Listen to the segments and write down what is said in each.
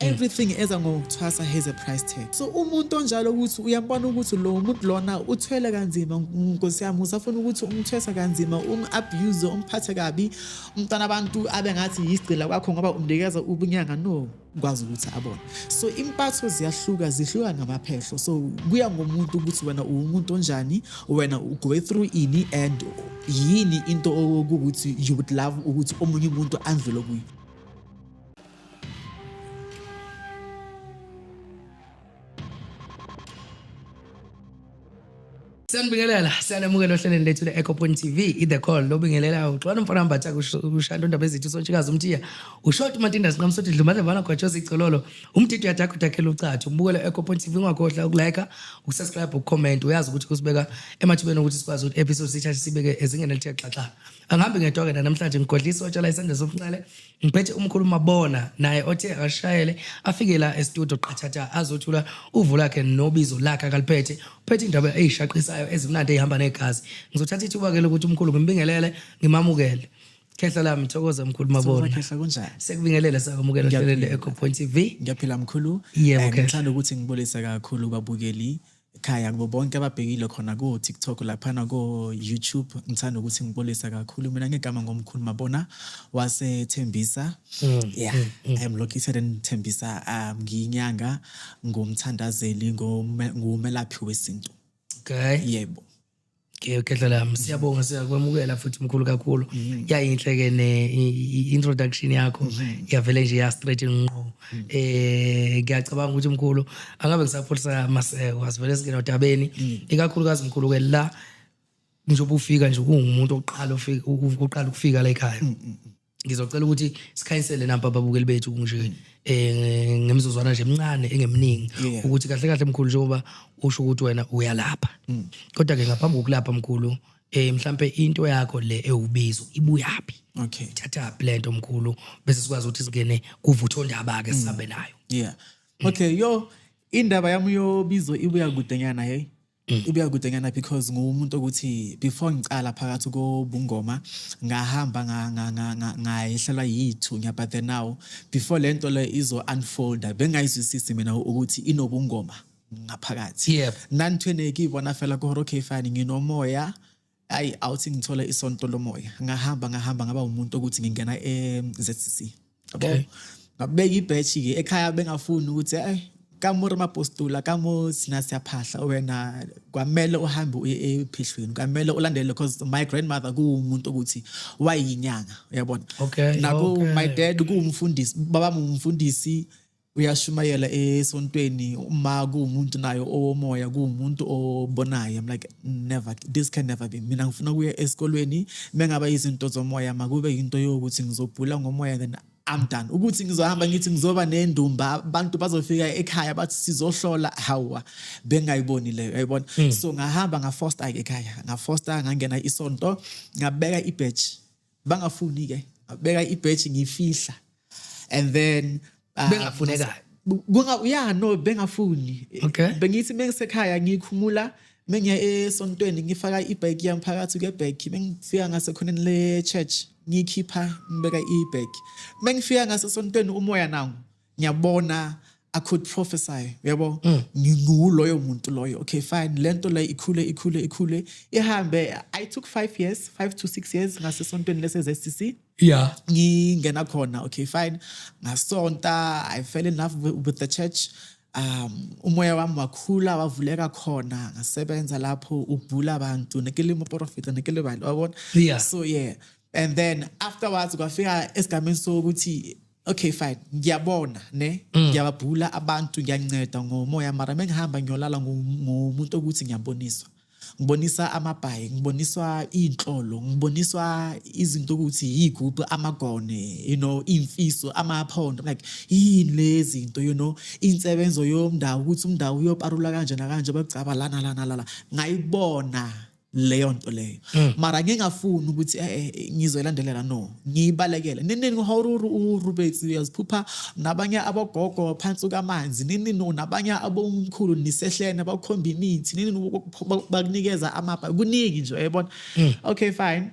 everything eza ngokuthwasa has a price tag. So umuntu onjalo ukuthi uyambona ukuthi lo umuntu lona uthwele kanzima Nkosi yami usafuna ukuthi umthwesa kanzima abuse umphathe kabi umntana abantu abengathi yisicila kwakho ngoba umnikeza ubunyanga no kwazi ukuthi abone. So impatho zihluka ngamaphehlo. So kuya ngomuntu ukuthi wena umuntu onjani wena go through ini and yini into ukuthi you would love ukuthi omunye umuntu andlule kuyo. Sanibingelela siyanemukela ohlelweni lethu le-Echo Point TV The Call lobingelelayo uxwana mfana mbatha kushanda ndaba ezithu sontsikazi umthiya ushort Matinda sinqamsothi dlumadle bana kwatshoza icololo umthithi uyathakha utakhela ucathi ubukele Echo Point TV ungakhohlwa ukulike ukusubscribe ukucomment uyazi ukuthi kusibeka emathubeni ukuthi sikwazi ukuthi episode sithathe sibeke ezingeni elithe xaxa angihambi ngedwa namhlanje ngikhohlisa otshala isandla sofunqale ngiphethe umkhulu Mabona naye othe ashayele afike la e-studio qathatha azothula uvu lakhe nobizo lakhe akaliphethe uphethe indaba eyishaqisayo ezimnandi ehamba negazi ngizothatha ithuba ke lokuthi umkhulu ngimbingelele ngimamukele khehla lami thokoza mkhulu Mabona khehla kunjani sekubingelela sakamukela ohlelweni le-Echo Point TV ngiyaphila mkhulu ngithanda ukuthi ngibolisa kakhulu babukeli ekhaya kubo bonke ababhekile khona ku TikTok laphana ku YouTube ngithanda ukuthi ngibolisa kakhulu mina ngegama ngomkhulu Mabona waseThembisa I'm located in Thembisa ngiyinyanga ngumthandazeli ngumelaphi wesintu. Okay. Yebo. Khehla lami siyabonga siyakwamukela futhi mkhulu kakhulu yayinhle ke introduction yakho yavele nje ya straight ngqo ngiyacabanga ukuthi mkhulu angabe ngisapholisa maseko asivele singena odabeni ikakhulukazi mkhulu ke la njengoba ufika nje kungumuntu oqala ukufika la ekhaya ngizocela ukuthi sikhanyisele namba ababukeli bethu nje ngemizuzwana nje emncane engeminingi ukuthi kahle kahle mkhulu njengoba usho ukuthi wena uyalapha kodwa ke ngaphambi kokulapha mkhulu mhlambe into yakho le ewubizo ibuyapi okay thatha blend mkhulu bese sikwazi ukuthi singene kuvutho ndaba ke sisabe nayo okay indaba yami yobizo ibuya kudenyana hey ibuya kudenyana because ngumuntu ukuthi before ngicala phakathi kobungoma ngahamba ngayehlelwa yithu but now before lento le izo unfold bengayizwisisi mina ukuthi inobungoma ngaphakathi nanithwene kibona fela ko okay fine nginomoya outing ngithola isonto lomoya ngahamba ngaba umuntu ukuthi ngingena eZCC yabo ngabeka ibhatch ke ekhaya bengafuni ukuthi kamura mapostula kamo sina siyaphahla wena kwamele uhambe uye ephihlweni kwamele ulandele because my grandmother kuumuntu ukuthi wayinyanga uyabona nako my dad kuumfundisi baba umfundisi uyashumayela esontweni uma kuumuntu nayo omoya kuumuntu obonayo I'm like never this can never be mina ngifuna kuya esikolweni mengaba izinto zomoya makube into yokuthi ngizobhula ngomoya then I'm done ukuthi ngizohamba ngithi ngizoba nendumba abantu bazofika ekhaya bathi sizohlola hawa bengayiboni leyo uyabona so ngahamba ngafoster ekhaya ngafoster ngangena isonto ngabeka ibhatch bangafuni ke ngabeka ibhatch ngifihla and then bengafuneka bengafuni bengithi mengisekhaya ngikhumula mengiya esontweni ngifaka ibag yami phakathi kwebag mengifika ngasekhoneni le church ngikhipha ngibeka ibag mengifika ngasesontweni umoya nangu ngiyabona I could prophesy yabo nginguloyo muntu loyo okay fine lento le ikhule ihambe I took 5 to 6 years ngasesontweni leseZCC ngingena khona okay fine ngasonta I fell in love with the church umoya wami wakhula wavuleka khona ngasebenza lapho ubhula abantu nekilimo profit nekile bantu wabona so and then afterwards kwafika esigameni sokuthi okay fine ngiyabona ngiyababhula abantu ngiyanceda ngomoya mara mengihamba ngiyolala ngumuntu ukuthi ngibonisa amabhayi ngiboniswa inhlolo ngiboniswa izinto ukuthi yigroup amagone imfiso amaphondo like yini lezi zinto insebenzo yomndawo ukuthi umndawo uyoparula kanje na kanje becaba lana ngayibona leyo nto leyo mara ngingafuni ukuthi ngizoyilandelela no ngibalekele nini ngihoruru uRubert uyaziphupha nabanye abagogo phansi kamanzi nini nabanye abomkhulu nisehlene bakhomba imithi nini bakunikeza amapha kuningi nje uyabona okay fine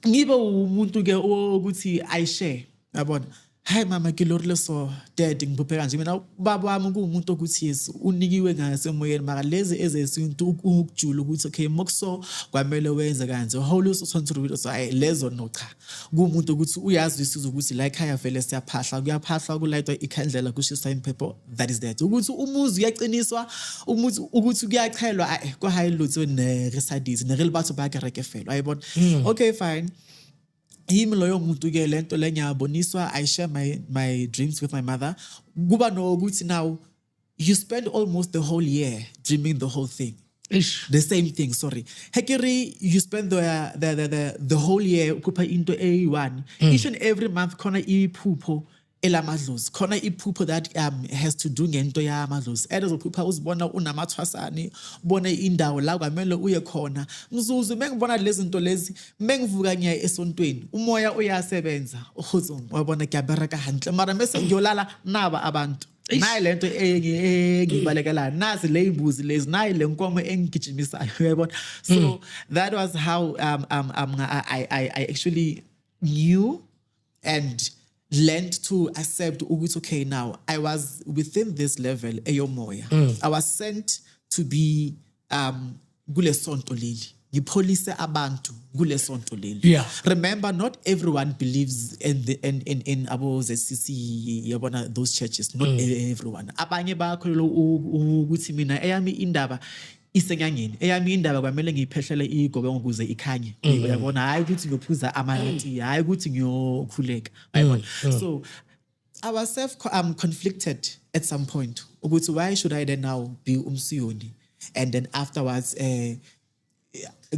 ngibe umuntu ke ukuthi I share yabona Hi mama kilorile so dad ngibhubhe kanje mina baba wami kuumuntu ukuthi Yesu unikiwe ngasemoyeni mara lezi ezesintu ukujula ukuthi okay mokso kwamele wenze kanje Holy Spirit so lezo nocha kuumuntu ukuthi uyazi isizo ukuthi la ekhaya vele siyaphahla kuyaphahla kulayitwa ikhandlela kushisa impepho that is that ukuthi umuzi uyaqiniswa umuzi ukuthi kuyachelwa kwa high lutho ne resadisi ne real batho ba kereke felo ayibona okay fine Him loyo muntu ke lento lenyaboniswa I share my dreams with my mother kuba no ukuthi now you spend almost the whole year dreaming the whole thing the same thing sorry hekeri you spend the whole year kupha into a1 each and every month khona iphupho elamadlozi khona iphupho that has to do ngento yamadlozi ezophupha uzibona unamathwasani ubone indawo la kwamele uye khona mzuzu mengibona lezi zinto lezi mengivuka ngiya esontweni umoya uyasebenza ukhuzungu wabona kuyabereka hanhle mara bese ngiyolala naba abantu nayi lento engibalekela nazi le imbuzi lezi nayi lenkomo engigijimisayo uyabona so that was how I actually knew and learned to accept ukuthi okay now I was within this level eyomoya I was sent to be kule sonto leli ngipholise abantu kule sonto leli remember not everyone believes in abo ZCC yabona those churches not everyone abanye bakholelwa ukuthi mina eyami indaba isenyangeni eyami indaba kwamele ngiphehlele igobe ukuze ikhanye uyabona hayi ukuthi ngiyophuza amanati hayi ukuthi ngiyokhuleka uyabona so I was conflicted at some point ukuthi why should I then now be umsiyoni and then afterwards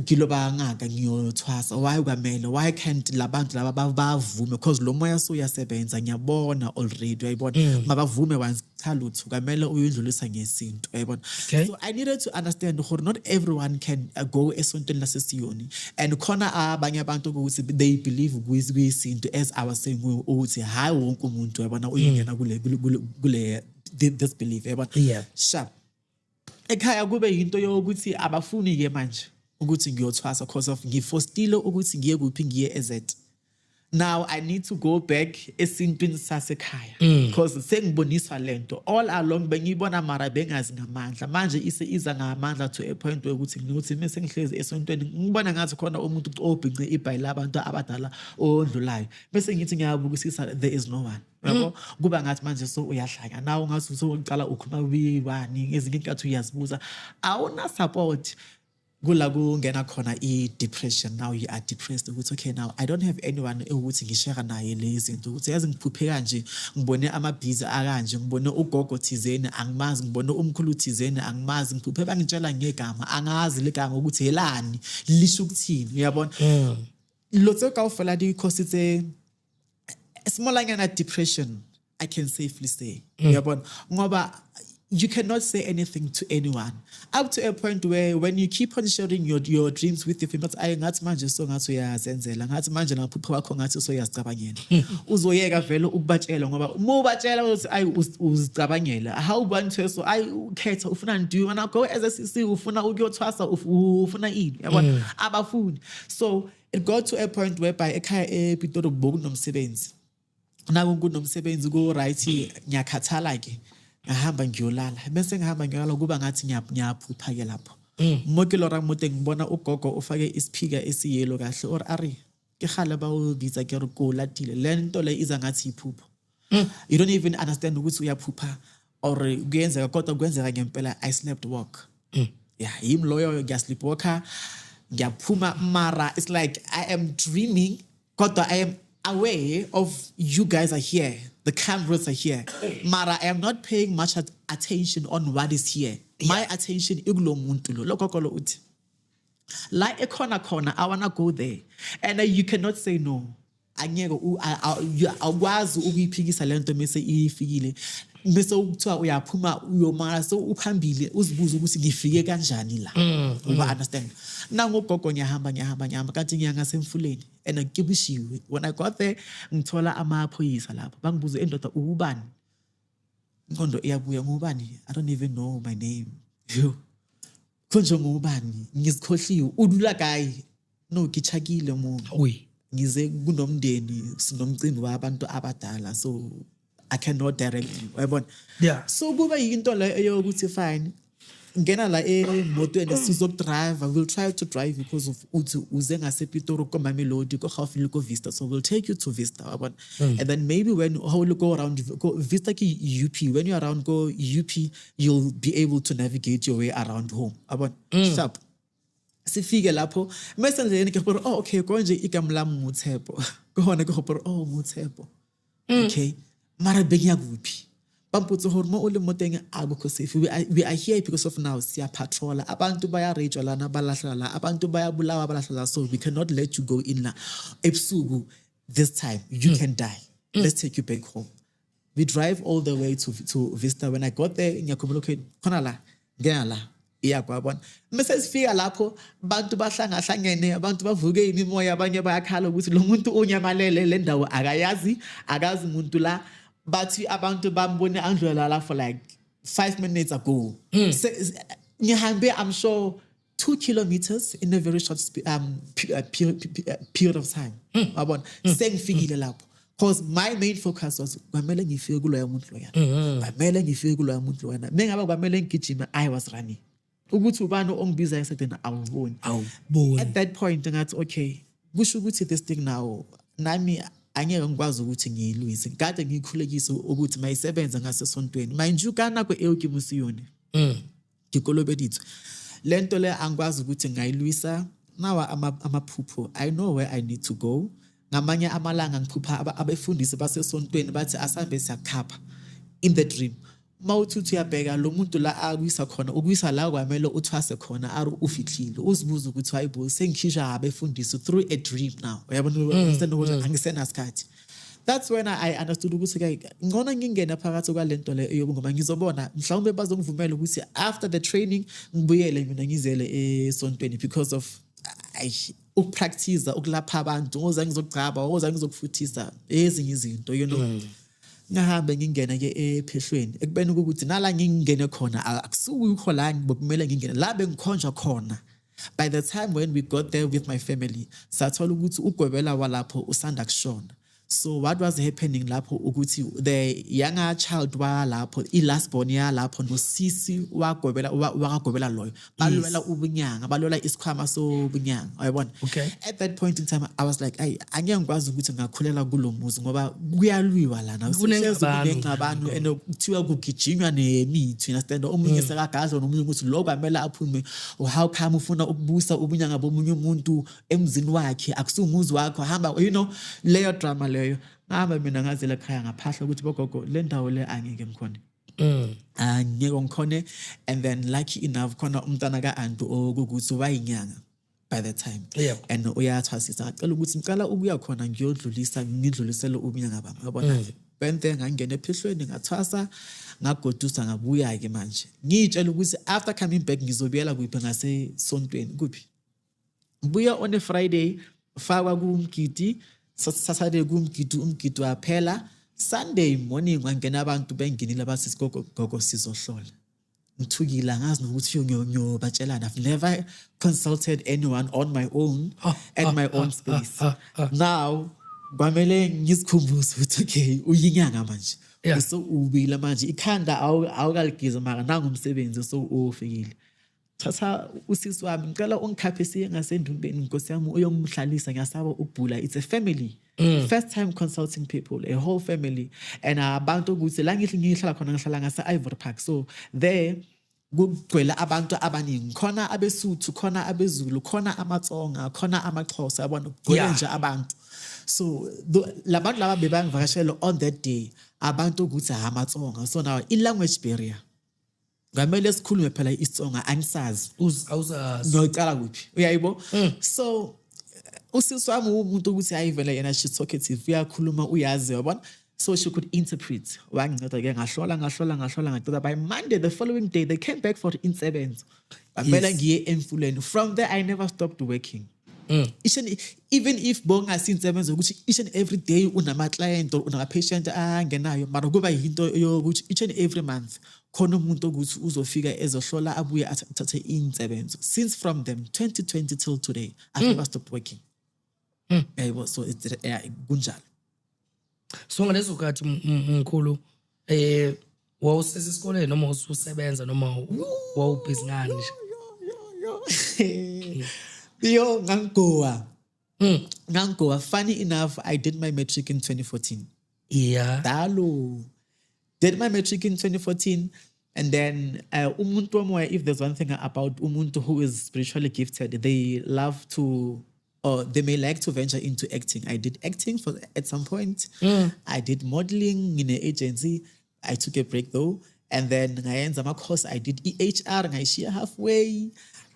giloba ngaka ngiyothwasa why kwamele why can't labantu laba bavume because lo moya so yasebenza ngiyabona already uyayibona mabavume once cha lutho kwamele uyindlulisa ngesinto uyayibona so I needed to understand that not everyone can go esontweni lasesiyoni and khona abanye abantu ukuthi they believe kwisinto as I was saying ukuthi hayi wonke umuntu uyabona uyingena kule this belief uyabona sharp ekhaya kube into yokuthi abafuni ke manje ukuthi ngiyothwasa because of ngifostile ukuthi ngiye kuphi ngiye ezet now I need to go back esintwini sasekhaya because sengiboniswa lento all along bengibona mara bengazi ngamandla manje iza ngamandla to a point ukuthi ngithi mase ngihlezi esontweni ngibona ngathi khona umuntu obhinqe iBhayibheli abantu abadala ondlulayo bese ngithi ngiyabukisisa there is no one yabo kuba ngathi manje so uyahlanya nawo ngathi so uqala ukhuma wibani ezinye inkathi uyazibuza awuna support kula kungena khona depression now you are depressed ukuthi okay now I don't have anyone ukuthi ngishare naye lezi zinto ukuthi yazi ngiphuphe kanje ngibone amabhiza akanje ngibone ugogo thizeni angimazi ngibone umkhulu thizeni angimazi ngiphuphe bangitshela ngegama angazi legama ukuthi helani lisho ukuthini uyabona lotso ka ufela because it's a small like depression I can safely say uyabona ngoba you cannot say anything to anyone up to a point where when you keep on sharing your dreams with your family I ngathi manje so ngathi uyazenzela ngathi manje naphupho wakho ngathi so uyazicabangela uzoyeka vele ukubatshela ngoba uma ubatshela ukuthi ay uzicabangela how bantu so ay ukhetha ufuna do you wanna go as a CC ufuna ukuyothwasa ufuna ini yabona abafuni so it got to a point whereby ekhaya ePitoli bokunomsebenzi naku kunomsebenzi go right ngiyakhathala ke ngahamba ngiyolala bese ngihamba ngiyolala kuba ngathi ngiyaphupha ke lapho mokilora mote ngibona ugogo ufake isiphika esiyelo kahle or ari ke khala ba ubiza ke roko latile lento le iza ngathi iphupho you don't even understand ukuthi uyaphupha or kuyenzeka kodwa kwenzeka ngempela I slept walk yeah him loyo ngiyasleepwalker ngiyaphuma mara it's like I am dreaming kodwa I am aware of you guys are here the cameras are here mara I am not paying much attention on what is here my attention ikulo muntu lo lokho uthi la ekhona I wanna go there and you cannot say no angeke awukwazi ukuyiphikisa lento mase ifikile bese ukuthiwa uyaphuma uyomara so uphambili uzibuza ukuthi ngifike kanjani la uba understand nangogogo ngiyahamba kanti ngiyanga semfuleni and ngibishiwe when I got there ngithola amaphoyisa lapho bangibuza endoda ubani inqondo iyabuya ngubani I don't even know my name konje ngubani ngizikhohliwe udlula guy no gichakile umuntu ngize kunomndeni sinomcimbi wabantu abadala so I cannot direct you uyabona Yeah. so kuba yinto le eyokuthi fine ngena la emotweni sizokudrive we'll try to drive because of uthi uze ngasePitori ko Mamelodi ko Gauteng ko Vista so we'll take you to Vista uyabona and then maybe when how you go around go Vista ki UP when you're around go UP you'll be able to navigate your way around home uyabona sharp sifike lapho mesendleni ke gore oh okay konje igama lami Mutshepo khona ke gore oh Mutshepo okay mara benya kuphi bamputse gore mo o le moteng akukho safe we are here because of now siya patrola abantu baya rage lana balahlala abantu baya bulawa balahlala so we cannot let you go in la ebusuku this time you can die let's take you back home we drive all the way to Vista when I got there ngiyakhumbula okay khona la ngena la iyakwabona mase sifika lapho abantu bahlangahlangene abantu bavuke imimoya abanye bayakhala ukuthi lo muntu onyamalele le ndawo akazi umuntu la bathi abantu bambone andlula la for like 5 minutes ago ngihambe I'm sure 2 kilometers in a very short period of time yabona sengifikile lapho because my main focus was kwamele ngifike kuloya muntu loyana kwamele ngifike kuloya muntu loyana mengabe kwamele ngigijima I was running ukuthi ubani ongibiza esedeni awuboni at that point ngathi okay kusho ukuthi this thing now nami angeke ngikwazi ukuthi ngiyilwise kade ngikhulekise ukuthi mayisebenza ngasesontweni mayinjukana kweELK Musiyoni ngikolobedithu lento le angikwazi ukuthi ngayilwisa nawa amaphupho I know where I need to go ngamanye amalanga ngiphupha abefundisi basesontweni bathi asambe siyakhapha in the dream mawuthi uyabheka lo muntu la akuyisa khona ukuyisa la kwamelo uthwase khona ari ufihlile uzibuza ukuthi hayibo sengikhisha abefundisi through a dream now uyabona angisenasikhathi that's when I understood ukuthi ke ngona ngingena phakathi kwalento le eyobungoma ngizobona mhlawumbe bazongivumela ukuthi after the training ngibuyele mina ngizele esontweni because of ukupractice ukulapha abantu oza ngizogcaba oza ngizokufuthisa ezinye izinto you know ngahambe ngingena ke ephehlweni ekubeni ukuthi nala ngingene khona akusuku la ngibokumele ngingene la bengikhonjwa khona by the time when we got there with my family sathola ukuthi ugwebela walapho usanda kushona so what was happening lapho ukuthi the younger child walapho last born yalapho nosisi wakagwebela loyo balwela ubunyanga balwela isikhwama sobunyanga uyabona okay at that point in time I was like angeke ngikwazi ukuthi ngakhulela kulomuzi ngoba kuyalwiwa lana kunengabantu and kuthiwa kugijinywa nemithi understand omunye sekagadla nomunye ukuthi lo kwamele aphume how come ufuna ukubusa ubunyanga bomunye umuntu emzini wakhe akusumuzi wakho hamba you know leyo drama leyo ngahamba mina ngazela ekhaya ngaphahla ukuthi bogogo le ndawo le angeke ngikhone angeke ngikhone and then lucky enough khona umntana kaAntu okuthi wayinyanga by the time and uyathwasisa ngicela ukuthi ngicela ukuya khona ngidlulisele ubunyanga bami yabona bente ngangena ephehlweni ngathwasa ngagodusa ngabuya ke manje ngitshela ukuthi after coming back ngizobuyela kuphi ngasesontweni kuphi ngibuya on a Friday fakwa kumgidi Saturday umgidi waphela Sunday morning ngangena abantu benginile bathi sigogo sizohlola ngithukile ngazi nokuthi nyonyo batshelana I've never consulted anyone on my own at my own space now kwamele ngizikhumbuze ukuthi okay uyinyanga manje so ubila manje ikhanda awukaligiza mara nangumsebenzi so ufikile thatha usisi wami ngicela ungikhaphise ngasendumbeni inkosi yami uyongihlalisa ngiyasaba ukubhula it's a family first time consulting people a whole family and abantu ukuthi la ngihlala khona ngihlala ngase Ivory Park so there kugcwele abantu abaningi khona abeSuthu khona abeZulu khona amaTsonga khona amaXhosa yabona kugcwele nje abantu so labantu laba bebangivakashela on that day abantu ukuthi amaTsonga so now in language barrier ngamele sikhulume phela isiTsonga angisazi awuzazi ngiyocala kuphi uyayibo so usisi wami umuntu ukuthi ayivele yena she's talkative uyakhuluma uyazi yabona so she could interpret wanginceda ke ngahlola ngaqeda by Monday the following day they came back for insebenzo bamela ngiye emfuleni from there I never stopped working even if bonga sinsebenzo ukuthi each and every day unama client or unama patient angenayo mara kuba yinto yokuthi each and every month khona umuntu ukuthi uzofika ezohlola abuye athathe insebenzo since from them 2020 till today I've never stopped working yabo. So it's kunjalo. So ngaleso khathi mkhulu wawusese esikoleni noma ususebenza noma wawubhizi ngani nje? Yo, Ngangoa. Funny enough, I did my matric in 2014. Yeah. Dalo. Did my matric in 2014. And then, umuntu omoya, if there's one thing about umuntu who is spiritually gifted, they love to, or they may like to venture into acting. I did acting at some point. I did modeling in an agency. I took a break though. And then, ngayenza my course, I did EHR, ngayishiya halfway.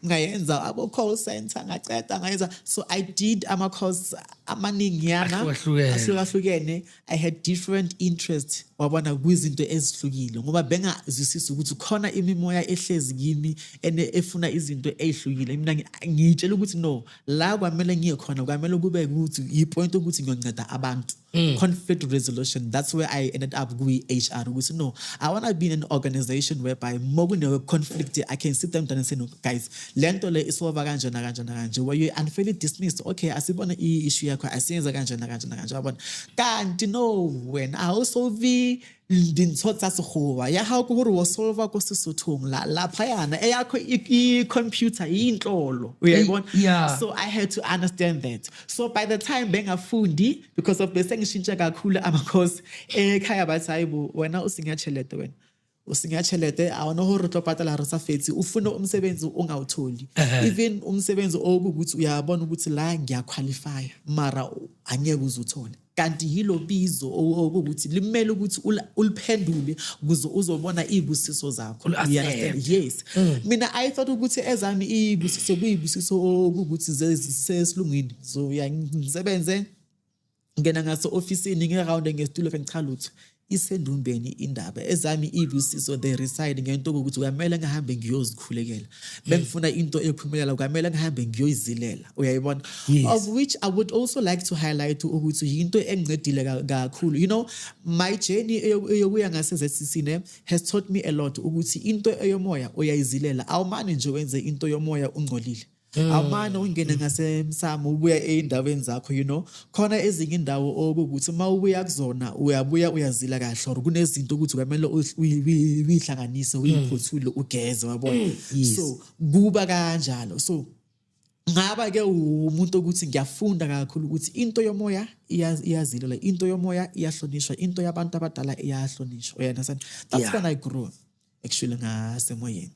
Ngayenza abo call center ngaqeda ngayenza. So I did ama course amaningiana ahlukahlukene. I had different interests wabona kwizinto ezihlukile ngoba bengazwisisa ukuthi khona imimoya ehlezi kimi efuna izinto ezihlukile. Mina ngitshela ukuthi no, la kwamele ngiye khona kwamele kube ukuthi ipoint ukuthi ngiyonceda abantu. Conflict resolution, that's where I ended up with HR. No, I want to be in an organization whereby more conflict, I can sit them down and say, no, guys, lento le isolve kanje where you unfairly dismissed. Okay, asibona issue yakho asiyenza kanje yabona. Kanti no, when I also be ndintsotsa segoba ya ha go re wo solve ko sesothong la phayana eyakho computer inhlolo uyayibona. So I had to understand that. So by the time bengafundi because of bese ngishintsha kakhulu ama course ekhaya bathi hayibo wena usingachelete wena usingachelete awona ho re tlopatala re sa fetsi ufuna umsebenzi ongawutholi. Even umsebenzi okuthi uyabona ukuthi la ngiyaqualify mara angeke uzuthole. Kanti hilo bizo ukuthi limele ukuthi uliphendule ukuze uzobona ibusiso zakho. Yes. Mina I thought ukuthi ezami ibusiso kuyibusiso ukuthi sesilungini. So ngisebenze ngena ngaso officeini ngeround ngesitulo kanchala lutho. Isendumbeni indaba ezami ibusiso they reside ngento ukuthi uyamela ngihambe ngiyozikhulekela bengifuna into ephumelela kwamela ngihambe ngiyoyizilela uyayibona. Of which I would also like to highlight ukuthi into engicedile kakhulu. You know, my journey eyokuya ngasezesisine has taught me a lot ukuthi into eyomoya uyayizilela awumane nje wenze into yomoya ungcolile. Awumane ungene ngasemsamo ubuya eindaweni zakho, you know, khona ezinye indawo okuthi mawubuya kuzona uyabuya uyazila kahle or kunezinto ukuthi kwamele uyihlanganise uyiphothule ugeze wabona. So kuba kanjalo. So ngaba ke umuntu ukuthi ngiyafunda kakhulu ukuthi into yomoya iyazilela, into yomoya iyahlonishwa, into yabantu abadala iyahlonishwa. You understand? That's when I grew actually ngasemoyeni.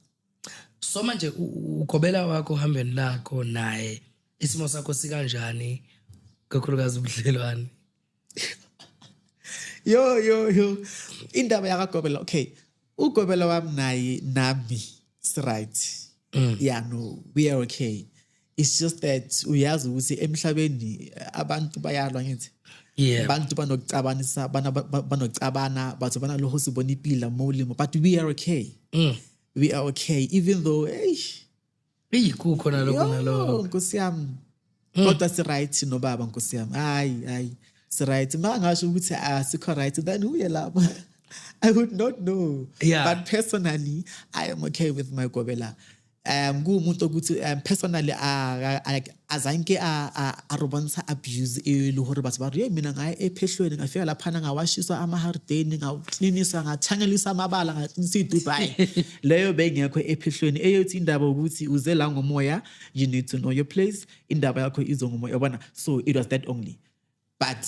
So manje ukobela wakho hambeni lakho naye isimo sakho sikanjani kakhulukazi ubudlelwane? Yo indaba yakagobela. Okay, ugobela wami naye nami right. Yeah, no, we are okay. It's just that uyazi ukuthi emhlabeni abantu bayalwa ngithi. Abantu banokucabanisa banocabana bathi bana lo sibona ipila molimo, but we are okay. We are okay, even though kukhona lokho nalokho Nkosi yami kodwa si right no baba Nkosi yami hayi si right mangasho ukuthi asikho right then uye lapha. I would not know. But personally I am okay with my gobela. Ngumuntu ukuthi personally azange arobonsa abuse le hore batho ba re mina ngaye ephehlweni ngafika lapha ngawashiswa amahardeni ngawcleanisa ngathangelisa amabala ngaqinisa iDubai leyo bengekho ephehlweni eyothi indaba ukuthi uze la ngomoya you need to know your place indaba yakho izongomoya yabona. So it was that only, but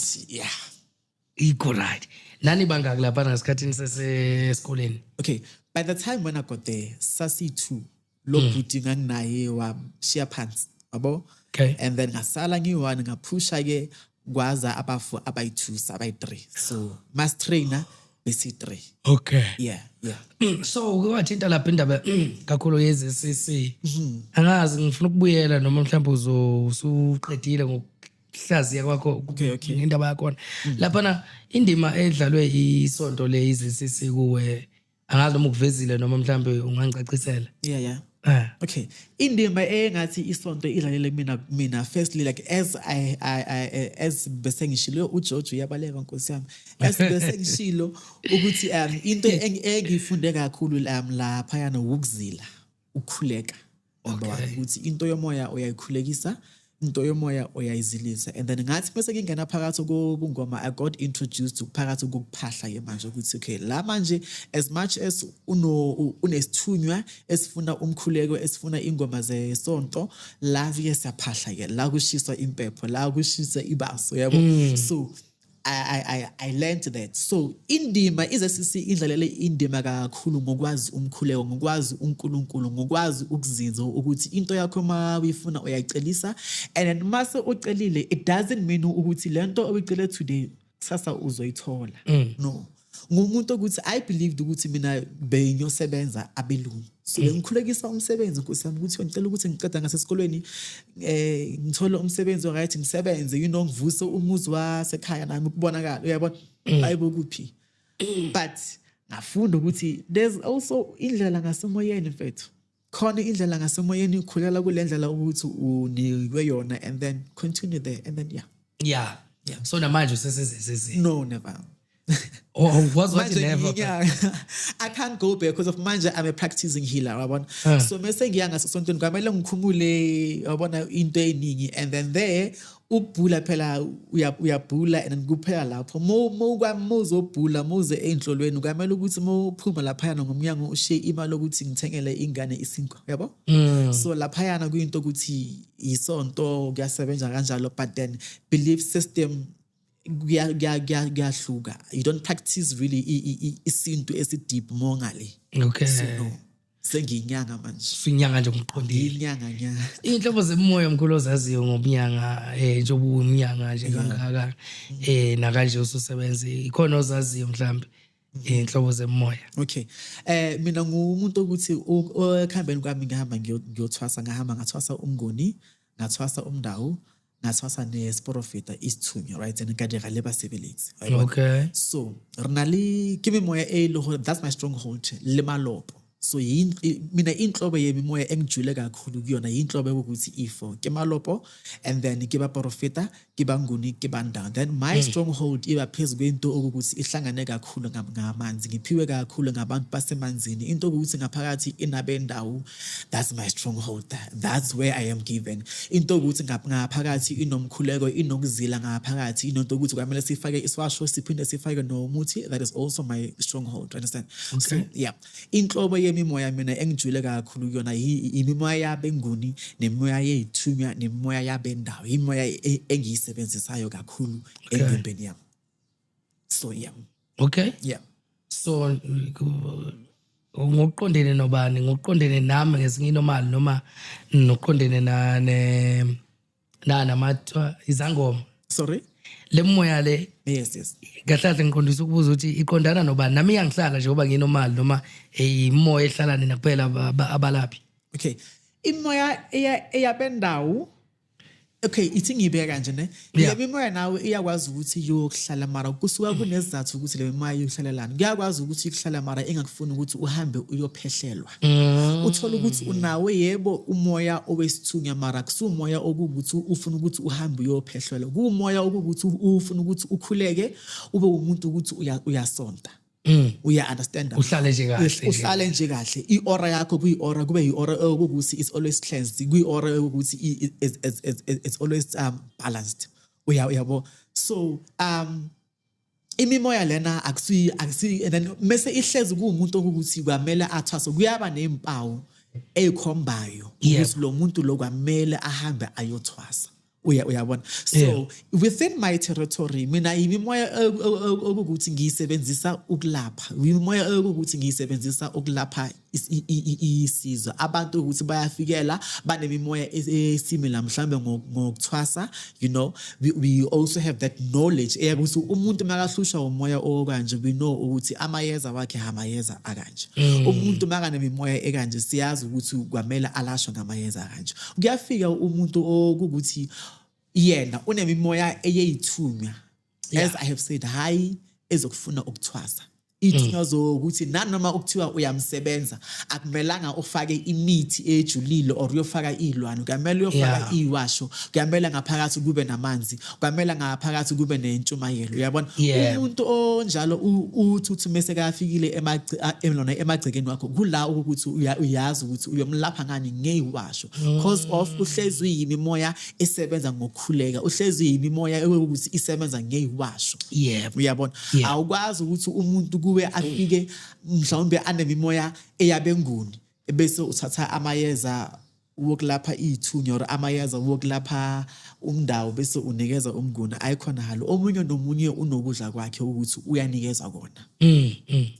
iko right. Nani bangaki lapha ngasikhathini sesesikoleni? Okay, by the time when I got there sasi 2 lokuthi nganginaye washiya phansi yabo. Okay. And then ngasala ngiyi1 ngaphusha ke kwaza abafu abayi2 abayi3. So mass trainer besi3. Okay. Yeah. So kwathinta lapha indaba kakhulu yezCC. Angazi ngifuna ukubuyela noma mhlawumbe usuqedile ngokuhlaziya kwakho indaba yakho. Lapha na indima edlalwe isonto le izCC kuwe angazi noma ukuvezile noma mhlawumbe ungangicacisela. Yeah. Okay, indima engathi isonto idlalele mina firstly like as as bese ngishilo uJojo uyabaleka Nkosi yami as bese ngishilo ukuthi into engifunde kakhulu lapha yana ukuzila ukukhuleka ngoba ukuthi into yomoya uyayikhulekisa into yomoya uyayizilisa. And then ngathi bese ngingena phakathi kobungoma, I got introduced to phakathi kokuphahla ke manje ukuthi okay la manje as much as unesithunywa esifuna umkhuleko esifuna ingoma zesonto la ke siyaphahla ke la kushiswa impepho la kushisa ibaso yabo. So I learned that. So indima izesisi indlalele indima kakhulu ngokwazi umkhuleko, ngokwazi uNkulunkulu, ngokwazi ukuzinza ukuthi into yakho mawuyifuna uyayicelisa, and then mase ucelile it doesn't mean ukuthi lento oyicele today sasa uzoyithola. No. Ngumuntu ukuthi I believed ukuthi mina bengiyosebenza abelungu. So ngikhulekisa umsebenzi kusami ukuthi ngicela ukuthi ngiqeda ngasesikolweni ngithola umsebenzi right ngisebenze ngivuse umuzi wasekhaya nami ukubonakala uyabona ayibo kuphi. But ngafunda ukuthi there's also indlela ngasemoyeni mfethu. Khona indlela ngasemoyeni ukhulela kulendlela ukuthi unikwe yona and then continue there and then yeah. So namanje usesezezezi. No, never. Was what never. I can't go back because of manje I'm a practicing healer yabona. So mase ngiyanga sosontweni kwamele ngikhumule yabona into eningi and then there ukubhula phela uyabhula and then kuphela lapho mozobhula moze enhlolweni kwamele ukuthi mophuma lapha yana ngomnyango ushiye imali ukuthi ngithengele ingane isinkwa yabo. So lapha yana kuyinto ukuthi isonto kuyasebenza kanjalo but then belief system kuyahluka. You don't practice really isintu esideep mongale. Okay. So no. Sengiyinyanga manje. Sinyanga nje umqondile. Inyanga. Inhlobo zemoya omkhulu ozaziyo ngomnyanga njengoba umnyanga nje kangaka nakanje ususebenza ikhona ozaziyo mhlambe inhlobo zemoya. Okay. Mina ngumuntu ukuthi ekhambeni kwami ngihamba ngiyothwasa ngathwasa umngoni, ngathwasa umndawo, ngathwasa nesporofita isithunywa right and kadira lebasebeletsi. Okay. So rinali kimi moya that's my stronghold le malopo. So mina inhlobo yemimoya engijule kakhulu kuyona inhlobo ukuthi ifo ke malopo and then ke ba profeta ke banguni ke bandang. Then my stronghold iba phezulu kwento ukuthi ihlangane kakhulu ngamanzi ngiphiwe kakhulu ngabantu basemanzini into ukuthi ngaphakathi inabendawo. That's my stronghold. That's where I am given. Into ukuthi ngaphakathi inomkhuleko inokuzila ngaphakathi into ukuthi kwamele sifake iswasho siphinde sifake nomuthi. That is also my stronghold. Understand? Okay. So yeah, inhlobo imimoya mina engijule kakhulu yona imimoya yabenguni nemimoya yethunywa nemimoya yabendawo imimoya engiyisebenzisayo kakhulu engimpeni yami. So yeah. Okay. Yeah. So ngokuqondene nobani ngokuqondene nami ngesinginomali noma noqondene namathwa izangoma. Sorry. Le moya le Yes. kahle ngiqondisa ukubuza ukuthi iqondana nobani nami iyangihlala njengoba nginomali noma imoya ehlala nina kuphela abalaphi. Okay. Imoya eyabendawo. Okay, ithi ngibeka kanje ne. Imimoya nawe iyakwazi ukuthi yokuhlala mara kusuka kunezathu ukuthi le moya yokuhlalelana. Kuyakwazi ukuthi ukuhlala mara engakufuni ukuthi uhambe uyophehlelwa. Uthola ukuthi unawe yebo umoya owesithunya mara kusumoya okuthi ufuna ukuthi uhambe uyophehlelwa. Kumoya okuthi ufuna ukuthi ukhuleke ube umuntu ukuthi uyasonta. Uya understand uhlale nje kahle uhlale nje kahle iora yakho kuyiora kube yiora ukuthi is always cleansed kuyiora ukuthi it's always balanced uyabo. So imimoya lena akusi and then mase ihlezi kuumuntu ukuthi kwamele athwase kuyaba nezimpawu ezikhombayo ukuthi lo muntu lo kwamele ahambe ayothwasa. Uyabona. So within my territory mina imimoya ukuthi ngiyisebenzisa ukulapha imimoya ukuthi ngiyisebenzisa ukulapha isizwe abantu ukuthi bayafikela banemimoya esimila mhlambe ngokuthwasa we also have that knowledge ukuthi umuntu makahlusha umoya okanje we know ukuthi amayeza wakhe amayeza akanje umuntu makanemimoya ekanje siyazi ukuthi kwamele alashwe ngamayeza akanje. Kuyafika umuntu ukuthi yena unemimoya eyithunywa as I have said hayi ezokufuna ukuthwasa ithinya zokuthi nanoma ukuthiwa uyamsebenza akumelanga ufake imithi ejulile or uyofaka ilwane kumele uyofaka iwasho kumele ngaphakathi kube namanzi kumele ngaphakathi kube nentshumayelo uyabona umuntu onjalo uthi mase kafikile emagcekeni wakho kula ukuthi uyazi ukuthi uyomlapha ngani ngeyiwasho cause of uhlezi uyimimoya esebenza ngokukhuleka uhlezi uyimimoya ukuthi isebenza ngeyiwasho uyabona awukwazi ukuthi umuntu kuwe afike mhlawumbe anemimoya eyabenguni bese uthatha amayeza wokulapha ithunya or amayeza wokulapha umndawo bese unikeza umnguni ayikhona halo omunye nomunye unokudla kwakhe ukuthi uyanikeza kona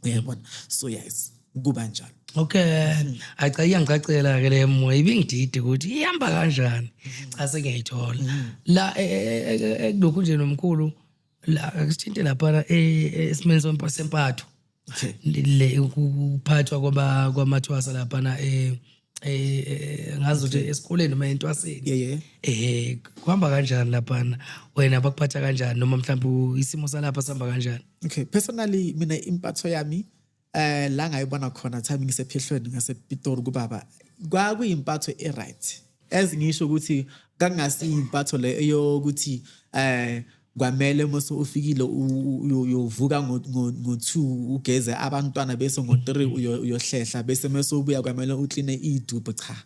uyabona so yes kuba njalo okay acha iyangicacela ke le moya ibingidide ukuthi ihamba kanjani cha sengiyithola la ekulokhu nje nomkhulu la akusithinte lapha esimeni sempatho le ukuphathwa kwamathwasa lapha na ngazi ukuthi esikoleni noma entwaseni kuhamba kanjani lapha wena bakuphatha kanjani noma mhlawumbe isimo salapha sihamba kanjani okay personally mina impatho yami la ngayibona khona time ngisephehlweni ngasePitori kubaba kwakuyimpatho eright ezingisho ukuthi kangasi impatho le yokuthi kwamele mase ufikile uyovuka ngo2 ugeze abantwana bese ngo3 uyohlehla bese mase ubuya kwamele uclean idubhe cha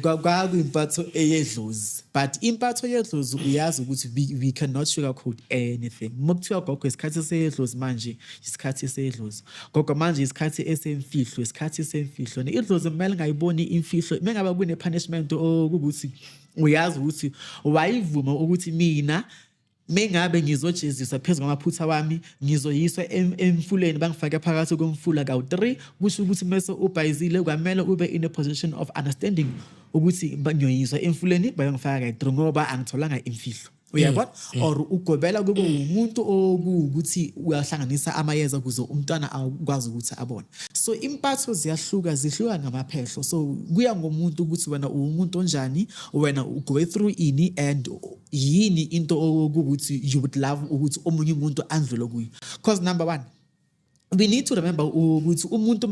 kwakuyimpatho eyedlozi but impatho yedlozi uyazi ukuthi we cannot sugarcoat anything mokuthiwa gogo isikhathi seyedlozi manje isikhathi seyedlozi gogo manje isikhathi esemfihlo isikhathi semfihlo idlozi kumele ngayiboni imfihlo mengabe kune punishment ukuthi uyazi ukuthi wayivuma ukuthi mina mengabe ngizojeziswa phezulu ngamaphutha wami ngizoyiswa emfuleni bangifake phakathi komfula ka3 kusho ukuthi mase ubhayizile kwamele ube in a position of understanding ukuthi banyoyiswa emfuleni bayongifaka ka3 ngoba angitholanga imfihlo uyabona or ugobela kube umuntu okuthi uyahlanganisa amayeza kuze umntwana akwazi ukuthi abone so impatho zihluka ngamaphehlo so kuya ngomuntu ukuthi wena umuntu onjani wena go through ini and yini into ukuthi you would love ukuthi omunye umuntu andlule kuyo because number 1 we need to remember ukuthi umuntu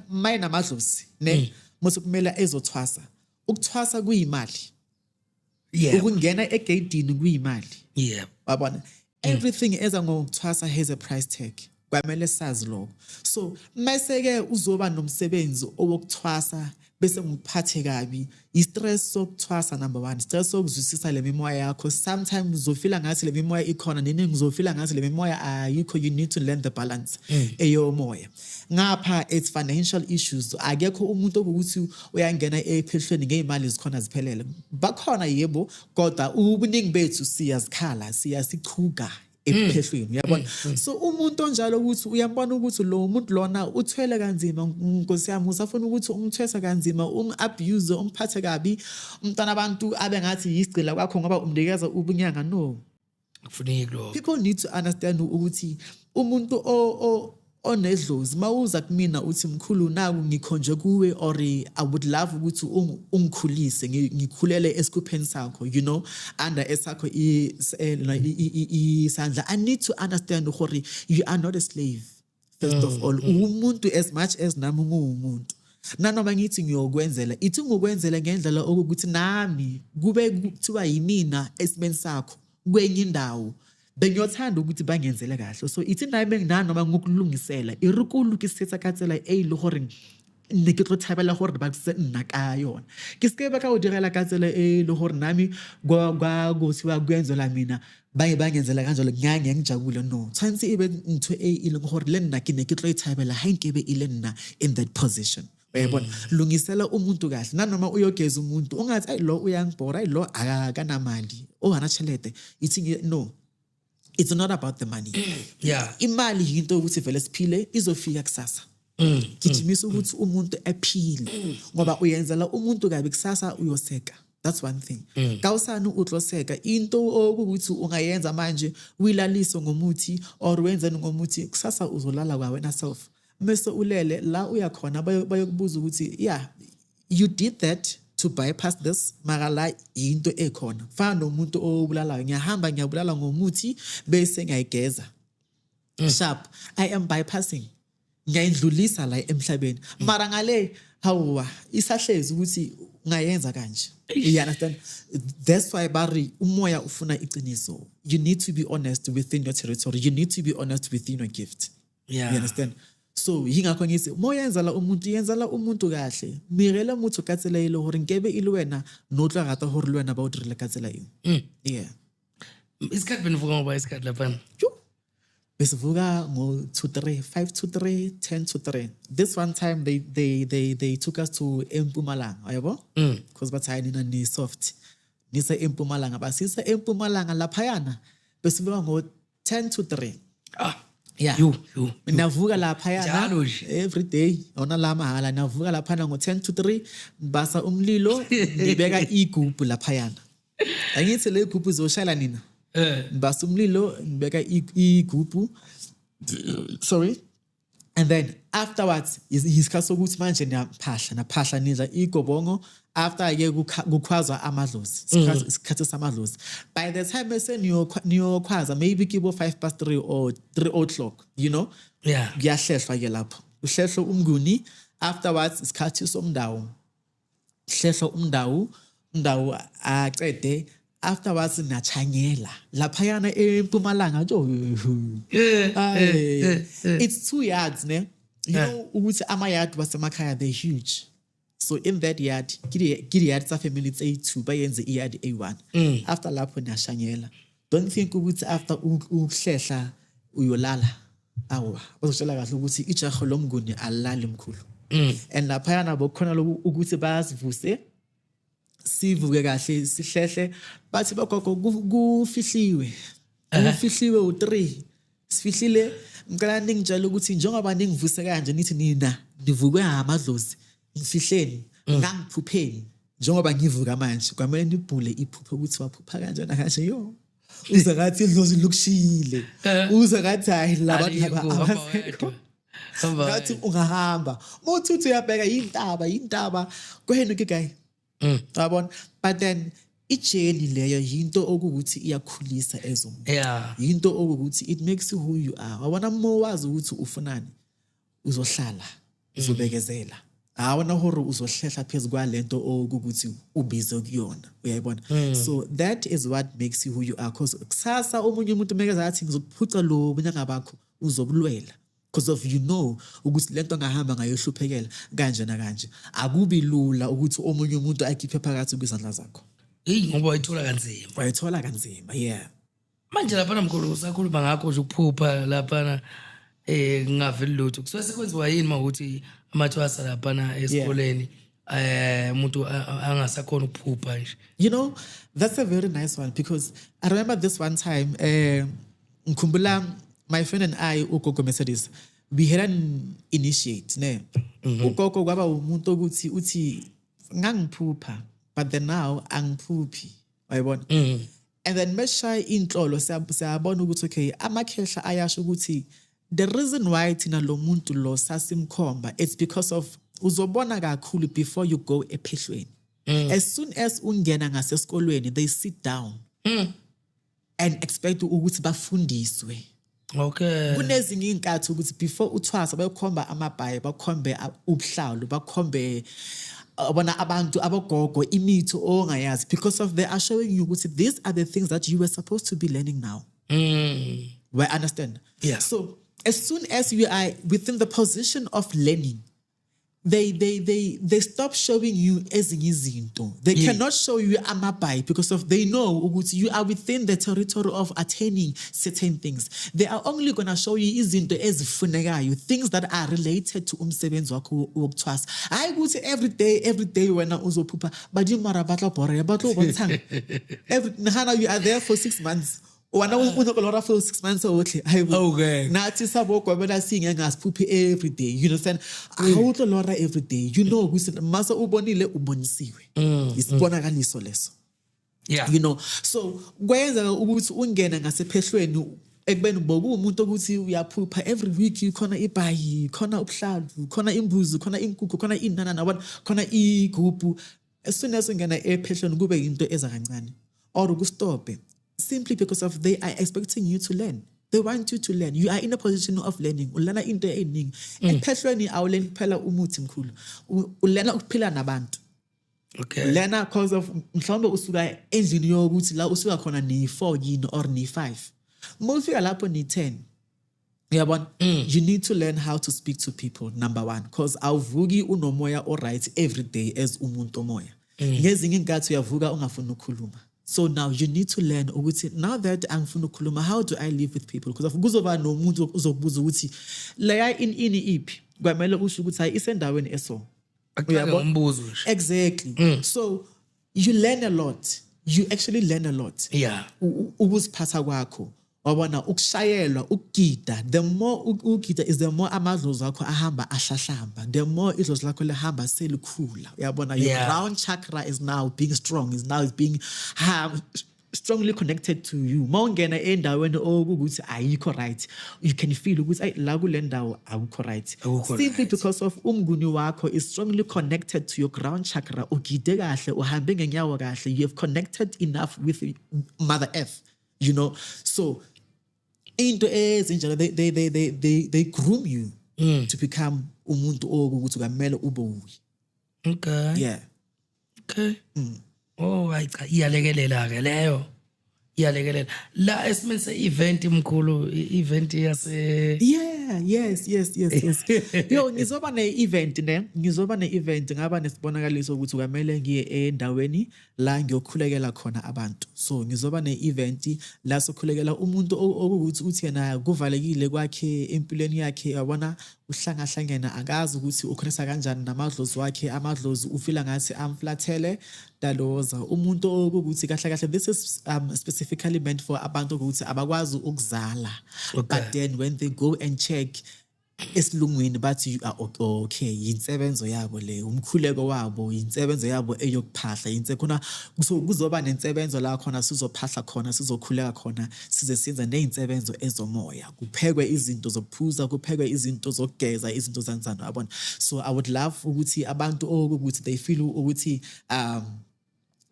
mayinamadlozi ne mase kumele ezothwasa ukuthwasa kuyimali ukungena egate kuyimali wabona everything eza ngokuthwasa has a price tag kwamele sazi lokho so maseke uzoba nomsebenzi owokuthwasa bese ngiphathe kabi istress sokuthwasa number 1 stress sokuzwisisa le mimoya yakho sometimes uzofila ngathi le mimoya ikhona neningi uzofila ngathi le mimoya ayikho you need to learn the balance eyomoya ngapha it's financial issues akekho umuntu ukuthi uyangena ephehlweni ngeimali zikhona ziphelele bakhona yebo kodwa ubuningi bethu siyazikhala siyasichuka ephehlweni uyabona so umuntu onjalo ukuthi uyambona ukuthi lo muntu lona uthwele kanzima Nkosi yami usafuna ukuthi umthwesa kanzima abuse umphathe kabi umntana abantu abengathi yisicila kwakho ngoba umnikeza ubunyanga no kufuneki lo people need to understand ukuthi umuntu onedlozi mawuza kumina uthi mkhulu naku ngikhonje kuwe or I would love ukuthi ungikhulise ngikhulele esikupheni sakho you know under esakho isandla I need to understand ukuthi you are not a slave first of all umuntu as much as nami ngumuntu nanoma ngithi ngiyokwenzela ithi ngokwenzela ngendlela ukuthi nami kube kuthiwa yimina esimeni sakho kwenye indawo bengiyothanda ukuthi bangenzele kahle so ithi naye noma ngokulungisela irukulu kisitsa katsela le hore ne ke tlo thabela hore ba se nna ka yona ke se ba ka o direla katsela le hore nami go siwa kwenzela mina bangenzela kanjalo nganye ngijabule no tsansi ibe ntwe ile hore le nna ke ne ke tlo ithabela ha nkebe ile nna in that position uyabona lungisela umuntu kahle nanoma uyogeza umuntu ungathi ayilo uyangibhora ayilo akanamali ohana chelete ithi no it's not about the money imali into ukuthi vele siphile izofika kusasa gijimisa ukuthi umuntu ephile ngoba uyenzela umuntu kabi kusasa uyoseka that's one thing kawusana utloseka into ukuthi ungayenza manje uyilalise ngomuthi or wenzeni ngomuthi kusasa uzolala kwa wena self mase ulele la uyakhona bayokubuza ukuthi you did that to bypass this magala into ekhona fana nomuntu obulalayo ngiyahamba ngiyabulala ngomuthi bese ngiyayigeza sharp, I am bypassing. Ngiyayidlulisa la emhlabeni. Mara ngale hawa isahlezi ukuthi ngayenza kanje. You understand? That's why bari umoya ufuna iqiniso. You need to be honest within your territory. You need to be honest within your gift. Yeah. You understand? So yingakho ngithi moya yenzala umuntu kahle. Mirela motho ka tsela ile hore nkebe ile wena no tla rata hore le wena ba o direla ka tsela eo. Yeah. Isikhathi benivuka ngoba isikhathi lapha. Besivuka ngo 2-3, 5-3, 10-3. This one time they took us to Mpumalanga, ayabo? Because bathi nina ni soft. Nisa Mpumalanga basisa Mpumalanga laphayana. Besivuka ngo 10-3. Yeah. You. Navuka laphayana Njalo nje. every day. Ona la mahala navuka laphana ngo 10-3 basa umlilo ngibeka igubhu laphayana. Angithi le igubhu izoshala nina. Basa umlilo ngibeka igubhu. Sorry. And then afterwards isikhathi sokuthi manje naphahla nidla igobongo after ke kukhwazwa amadlozi isikhathi samadlozi. By the time bese niyokhwaza maybe kibo 3:05 or 3:00, you know. Yeah. Kuyahlehlwa ke lapho. Uhlehlo umnguni afterwards isikhathi somndawo. Hlehlo umndawo aqede afterwards nachanyela laphayana eMpumalanga it's 2 yards ne. You know ukuthi amayard wasemakhaya they're huge. So in that yard kiri yard sa family tse2 bayenze iyard A1. After lapho nashanyela. Don't think ukuthi after ukuhlehla uyolala. Awu uzotshela kahle ukuthi ijaho lomnguni alali mkhulu. And laphayana bokhona ukuthi bayasivuse sivuke kahle sihlehle bathi bagogo kufihliwe u3 sifihlile ngicela ningitshela ukuthi njengoba ningivuse kanje nithi nina nivukwe amadlozi ngifihleni ngangiphupheni njengoba ngivuka manje kwamele nibhule iphupho ukuthi waphupha kanjani kanje yo uza ngathi idlozi lukushile uza ngathi hayi labantu laba ngathi ungahamba mothuthi uyabheka yintaba kwenu ke guy. Yabona, but then ijeni leyo yinto okuthi iyakhulisa ezomuntu. Yeah. Yinto okuthi it makes you who you are. Wabona wazi ukuthi ufunani uzohlala uzobekezela. Awona hore uzohlehla phezulu kwalento okuthi ubize kuyona. Uyayibona? So that is what makes you who you are, because kusasa omunye umuntu mekeza athi ngizokuphuca lo bunyanga bakho uzobulwela. Because of ukuthi lento ngahamba ngayohluphekela kanje na kanje akubi lula ukuthi omunye umuntu ayikhiphe phakathi kwizandla zakho. Ngoba wayithola kanzima. Yeah. Manje lapha namkhulu usakhuluma ngakho nje ukuphupha lapha ngaveli lutho kusuke sekwenziwa yini mawukuthi amathwasa lapha esikoleni umuntu angasakhona ukuphupha nje. You know, that's a very nice one, because I remember this one time ngikhumbula my friend and I, ugogo Mercedes, we had an initiate, ne. Ugogo kwaba umuntu ukuthi uthi ngangiphupha, but then now angiphuphi. Ayibona? And then mesha inhlolo siyabona ukuthi okay, amakhehla ayasho ukuthi the reason why thina lo muntu lo sasimkhomba, it's because of uzobona kakhulu before you go ephehlweni. As soon as ungena ngasesikolweni, they sit down and expect ukuthi bafundiswe. Okay. Kunezinye inkathi ukuthi before uthwasa bayokhomba amabhayi, bakhombe ubuhlalu, bakhombe bona abantu abagogo imithi ongayazi, because of they are showing you ukuthi these are the things that you were supposed to be learning now. We understand? Yeah. So as soon as you are within the position of learning, they stop showing you ezinye izinto. They cannot show you amabhayi because of they know ukuthi you are within the territory of attaining certain things. They are only going to show you izinto ezifunekayo, things that are related to umsebenzi wakho wokuthwasa. Hayi ukuthi every day wena uzophupha but you mara batla bore batla bontshang. Nahana you are there for 6 months. Wana unokolora for 6 months ohle. Okay. Nathi sabo kwabela singe ngasiphuphi every day. You understand? Awutlo lora every day. You know ukuthi mase ubonile ubonisiwe. Isibonakaliso leso. Yeah. You know. So kwenza ukuthi ungena ngasephehlweni ekubeni boku umuntu ukuthi uyaphupha every week khona ibhayi, khona ubuhlalu, khona imbuzi, khona inkukhu, khona inana khona igubhu. As soon as ungena ephehlweni kube into eza kancane or ukustope. Simply because of they are expecting you to learn. They want you to learn. You are in a position of learning. Ulana into eningi. Ephehlweni awulearn kuphela umuthi mkhulu. Ulana ukuphila nabantu. Okay. Ulana cause of mhlawumbe usuka endlini yokuthi la usuka khona ni 4 yini or ni 5. Mufika lapho ni 10. Uyabona? You need to learn how to speak to people, number 1, because awuvuki unomoya alright every day as umuntu omoya. Ngezinye inkathi uyavuka ungafuni ukukhuluma. So now you need to learn ukuthi now that angifuna ukukhuluma, how do I live with people? Because kuzoba nomuntu uzokubuza ukuthi leya ini iphi kwamele usho ukuthi hayi isendaweni eso. Umbuzo. Exactly. So you learn a lot. You actually learn a lot. Yeah. Ukuziphatha kwakho. Wabona ukushayelwa ukugida, the more ukugida is the more amadlozi akho ahamba ahlahlamba, the more idlozi lakho lehamba selikhula. Uyabona, your ground chakra is now being strong, is being strongly connected to you. Mawungena endaweni okuthi ayikho right, you can feel ukuthi la kule ndawo akukho right, simply because of umnguni wakho is strongly connected to your ground chakra. Ugide kahle, uhambe ngenyawo kahle, you have connected enough with Mother Earth, you know. So into ezinjalo, they groom you to become umuntu okuthi kamele ube uyi. Okay. Yeah. Okay. Oh, hayi cha iyalekelela ke leyo. Iyalekelela. La esimeni se-event mkhulu, event yase. Yeah, yes. Yo, ngizoba ne-event ngaba nesibonakaliso ukuthi kamele ngiye endaweni la ngiyokhulekela khona abantu. So ngizoba ne-event la sokhulekela umuntu okuthi uthi yena kuvalekile kwakhe empilweni yakhe, yabona uhlangahlangena akazi ukuthi ukhonesa kanjani namadlozi wakhe, amadlozi ufila ngathi amflathele daloza umuntu okuthi kahle this is specifically meant for abantu ukuthi abakwazi ukuzala. But then when they go and check esilungwini bathi you are okay, yinsebenzo yabo le, umkhuleko wabo yinsebenzo yabo eyokuphahla, yinse khona kuzoba nensebenzo la khona sizophahla khona, sizokhuleka khona, size size neinsebenzo ezomoya, kuphekwe izinto zokuphuza, kuphekwe izinto zokugeza, izinto zanzana, yabona. So I would love ukuthi abantu ukuthi they feel ukuthi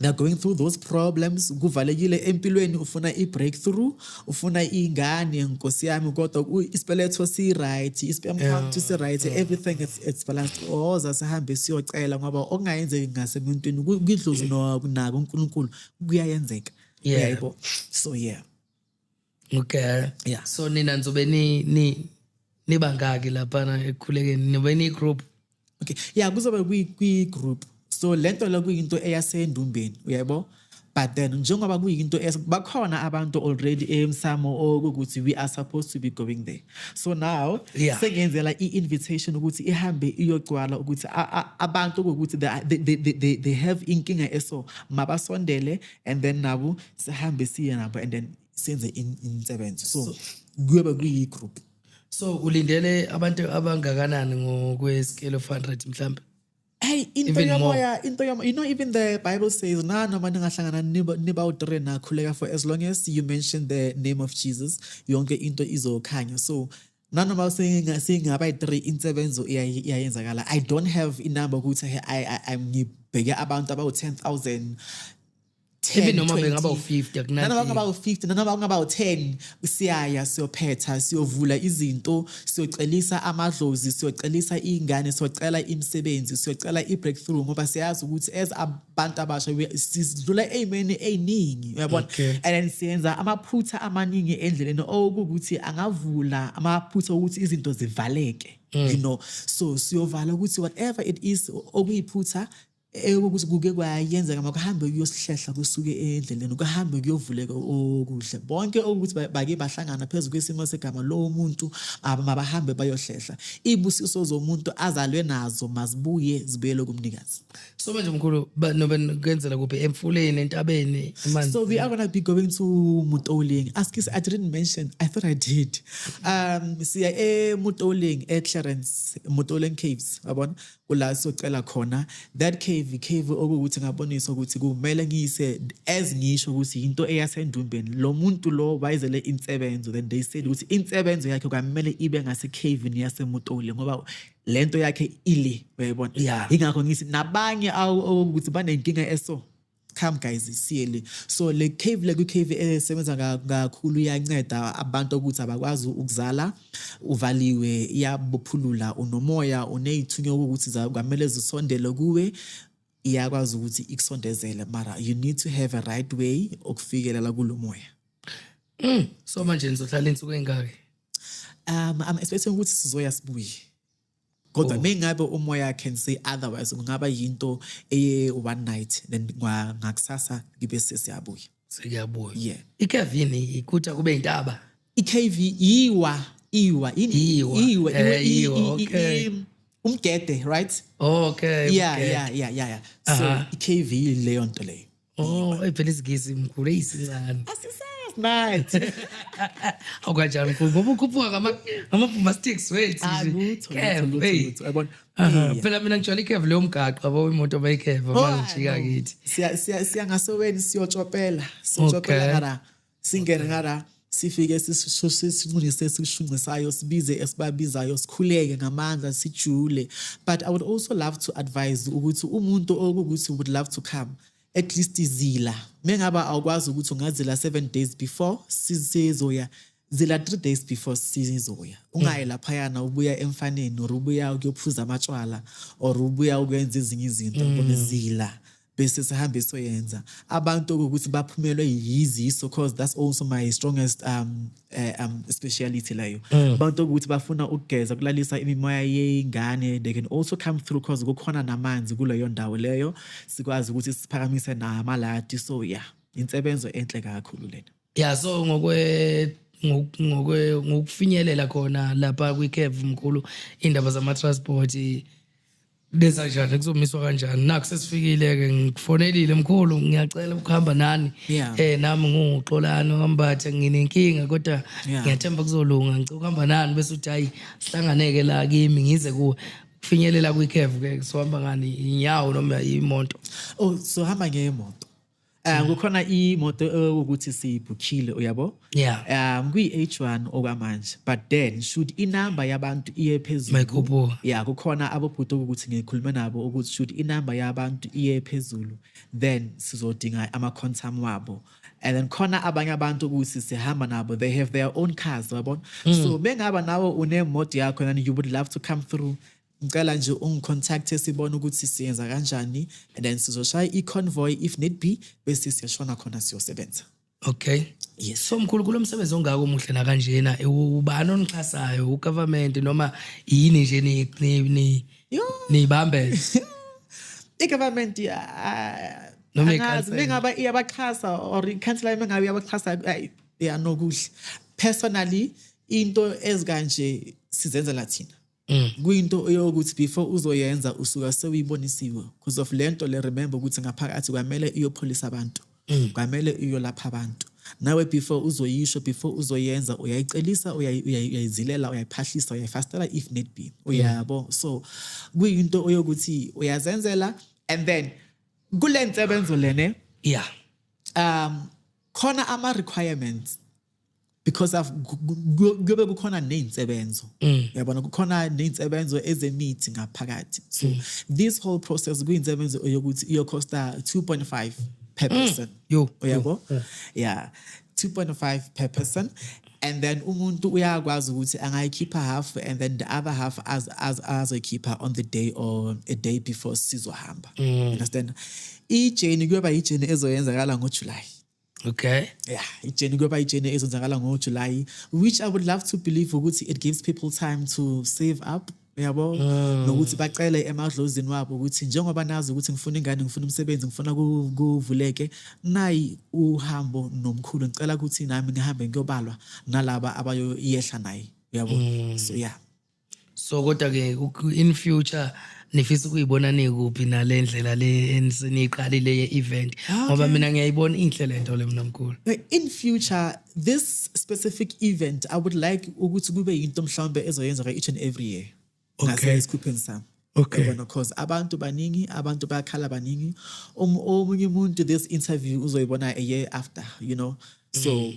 they're going through those problems, kuvalekile empilweni, ufuna i-breakthrough, ufuna ingane, nkosi yami, kodwa isibeletho si-right, i-sperm count si-right, everything it's balanced. Oza sihambe siyocela ngoba okungayenzeki ngasemuntwini kidlozi nako uNkulunkulu kuyayenzeka. Yebo. So yeah. Okay. Yeah. So nina nzobe nibangaki lapha ekukhulekeni, nibe ni group. Okay. Yeah, kuzobe kwi-group. So lento la kuyinto eyasendumbeni, uyabo. But then njengoba kuyinto bakhona abantu already emsamo ukuthi we are supposed to be going there. So now sengenzela i-invitation ukuthi ihambe iyogcwala ukuthi abantu ukuthi they have inkinga eso mabasondele, and then nabo sihambe siye nabo and then senze insebenzo. So kube kuyi group. So ulindele abantu abangakanani ngokwe-scale of 100 mhlambe? Hey, into yama, you know, even the Bible says, na noma ningahlangana niba u3 nakhuleka, for as long as you mention the name of Jesus, yonke into izokhanya. So nanoma singaba 3 insebenzo iyayenzakala. I don't have a number ukuthi I'm ngibheke abantu about 10,000. Even noma bengaba 50 akunathi. Noma ngaba 50, noma ngaba 10, siyaya siyophetha, siyovula izinto, siyocelisa amadlozi, siyocelisa ingane, siyocela imisebenzi, siyocela i-breakthrough ngoba siyazi ukuthi as abantu abasha sidlula amen eningi, uyabona. And then siyenza amaphutha amaningi endleleni okuthi angavula amaphutha ukuthi izinto zivaleke, you know. So siyovala ukuthi whatever it is okuyiphutha ukuthi kuke kwayenzeka makahambe uyosihlehla kusuke endleleni, kuhambe kuyovuleka okuhle, bonke ukuthi bake bahlangana phezulu kwesimo segama lo muntu abahambe bayohlehla, ibusiso zomuntu azalwe nazo mazibuye zibuyele kumnikazi. So manje mkhulu nobe kwenzela kuphi emfuleni entabeni emanzi? So we are going to be going to Mutoleng. I didn't mention, I thought I did. Siya Mutoleng Clarence, Mutoleng Caves, yabona kula socela khona. That cave okuthi ngabonisa ukuthi kumele ngiyise as ngisho ukuthi into eyasendumbeni lo muntu lo wayezele insebenzo, then they said ukuthi insebenzo yakhe kwamele ibe ngase cave ni yaseMutoleng ngoba lento yakhe ile, uyabona. Ingakho ngithi nabanye ukuthi banenkinga eso come guys siyele. So le cave esebenza kakhulu iyanceda abantu ukuthi abakwazi ukuzala uvaliwe iyabophulula unomoya unezithunywa ukuthi zamele zisondele kuwe iyakwazi ukuthi ikusondezele mara you need to have a right way okufikelela kulomoya. So manje nizohlala insuku engaki? I'm expecting ukuthi sizoya sibuye. Kodwa mengabe umoya can say otherwise kungaba yinto one night then ngakusasa ngibe sesiyabuya. Siyabuya. Yeah. Ikevini ikutha kube intaba. IKV iwa. Okay. Umgede, right? Okay. Yeah. So IKV leyo nto leyo. Phela isigisi mkhulu isincane. Night. Awukanjani mkhulu ngoba ukhuphuka ngama sticks wethu nje. Yabona. Phela mina ngijwayele ikeve leyo mgaqo yabo imoto bayikeve mangijika kithi. Siya ngasoweni siyotshopela. Siyotshopela ngara. Singena ngara. Sifike sisinqunise sishunqisayo sibize esibabizayo sikhuleke ngamandla sijule. But I would also love to advise ukuthi umuntu okuthi would love to come at least izila mengaba awukwazi ukuthi ungazila 7 days before sizoya zila 3 days before sizoya ungayi lapha yana ubuya emfaneni or ubuya ukuyophuza amatshwala or ubuya ukwenza ezinye izinto bonezila bese sihambe soyenza abantu ukuthi baphumelwe yiziso because that's also my strongest speciality layo abantu ukuthi bafuna ukugeza kulalisa imimoya yengane they can also come through because kukhona namanzi kuleyo ndawo leyo sikwazi ukuthi siphakamise namalati so yeah insebenzo enhle kakhulu lena. Yeah, so ngokufinyelela khona lapha kwiCave mkhulu indaba zama transport Leza njani kuzomiswa kanjani naku sesifikile ke ngikufonelile mkhulu ngiyacela ukuhamba nani nami nguXolani Wambatha nginenkinga kodwa ngiyathemba kuzolunga ngicela ukuhamba nani bese uthi hayi sihlanganeke la kimi ngize kuwe kufinyelela kwiCave ke sohamba ngani inyawo noma imoto. So hamba ngemoto. Kukhona imoto ukuthi siyibukhile uyabo kwi-H1 okwamanje but then should inamba yabantu iye phezulu kukhona abobhuti ukuthi ngikhuluma nabo ukuthi should inamba yabantu iye phezulu then sizodinga ama-quantum wabo and then khona abanye abantu ukuthi sihamba nabo they have their own cars yabona so bengaba nawe unemoto yakho and you would love to come through ngicela nje ungicontact sibone ukuthi siyenza kanjani and then sizoshaya i-convoy if need be bese siyashona khona siyosebenza. Okay. Yes. So mkhulu kulomsebenzi ongaka omuhle na kanjena ubani onixhasayo ugovernment noma yini nje nibambe? I-government noma ikhansela mengaba iyabaxhasa or ikhansela mengabe iyabaxhasa nokuhle personally into ezikanje sizenzela thina kuyinto yokuthi before uzoyenza usuka sewuyibonisiwe because of lento le remember ukuthi ngaphakathi kwamele iyopholisa abantu kwamele iyolapha abantu nawe before uzoyisho before uzoyenza uyayicelisa uyayizilela uyayiphahlisa uyayifastela if need be uyabo so kuyinto yokuthi uyazenzela and then kule nsebenzo lene khona ama requirements because of kube kukhona neinsebenzo yabona kukhona neinsebenzo ezemithi ngaphakathi so this whole process kuyinsebenzo yokuthi iyocosta 2.5 per person uyabo 2.5 per person and then umuntu uyakwazi ukuthi angayikhipha half and then the other half as azoyikhipha on the day or a day before sizohamba understand ijeni kuyoba ijeni ezoyenzakala ngoJuly. Okay. Yeah, ijeni kuyoba ijeni ezenzakala ngoJuly which I would love to believe ukuthi it gives people time to save up yabo nokuthi bacele emadlozini wabo ukuthi njengoba nazi ukuthi ngifuna ingane ngifuna umsebenzi ngifuna kuvuleke nayi uhambo nomkhulu ngicela ukuthi nami ngihambe ngiyobalwa nalaba abayoyehla naye yabo so yeah so kodwa ke in future nifisa ukuyibona nikuphi nalendlela le eniqalile ye-event ngoba mina ngiyayibona inhle lento le mina mkhulu. In future this specific event I would like ukuthi kube yinto mhlawumbe ezoyenza each and every year. Okay. Isikhupheni sami. Okay. Because abantu baningi abantu bayakhala baningi omunye umuntu this interview uzoyibona a year after you know so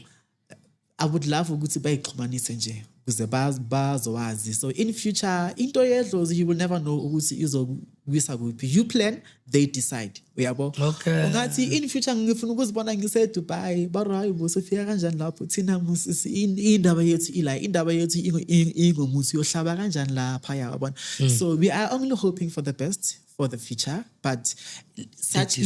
I would love ukuthi bayixhumanise nje ukuze bazowazi so in future into yedlozi you will never know ukuthi kuyisa kuphi. You plan, they decide. Uyabo? Okay. Ungathi in future ngifuna ukuzibona ngise Dubai. Baro hayi bo sofika kanjani lapho thina musisi indaba yethu ila indaba yethu ingomuthi yohlaba kanjani lapha yabona. So we are only hoping for the best for the future, but such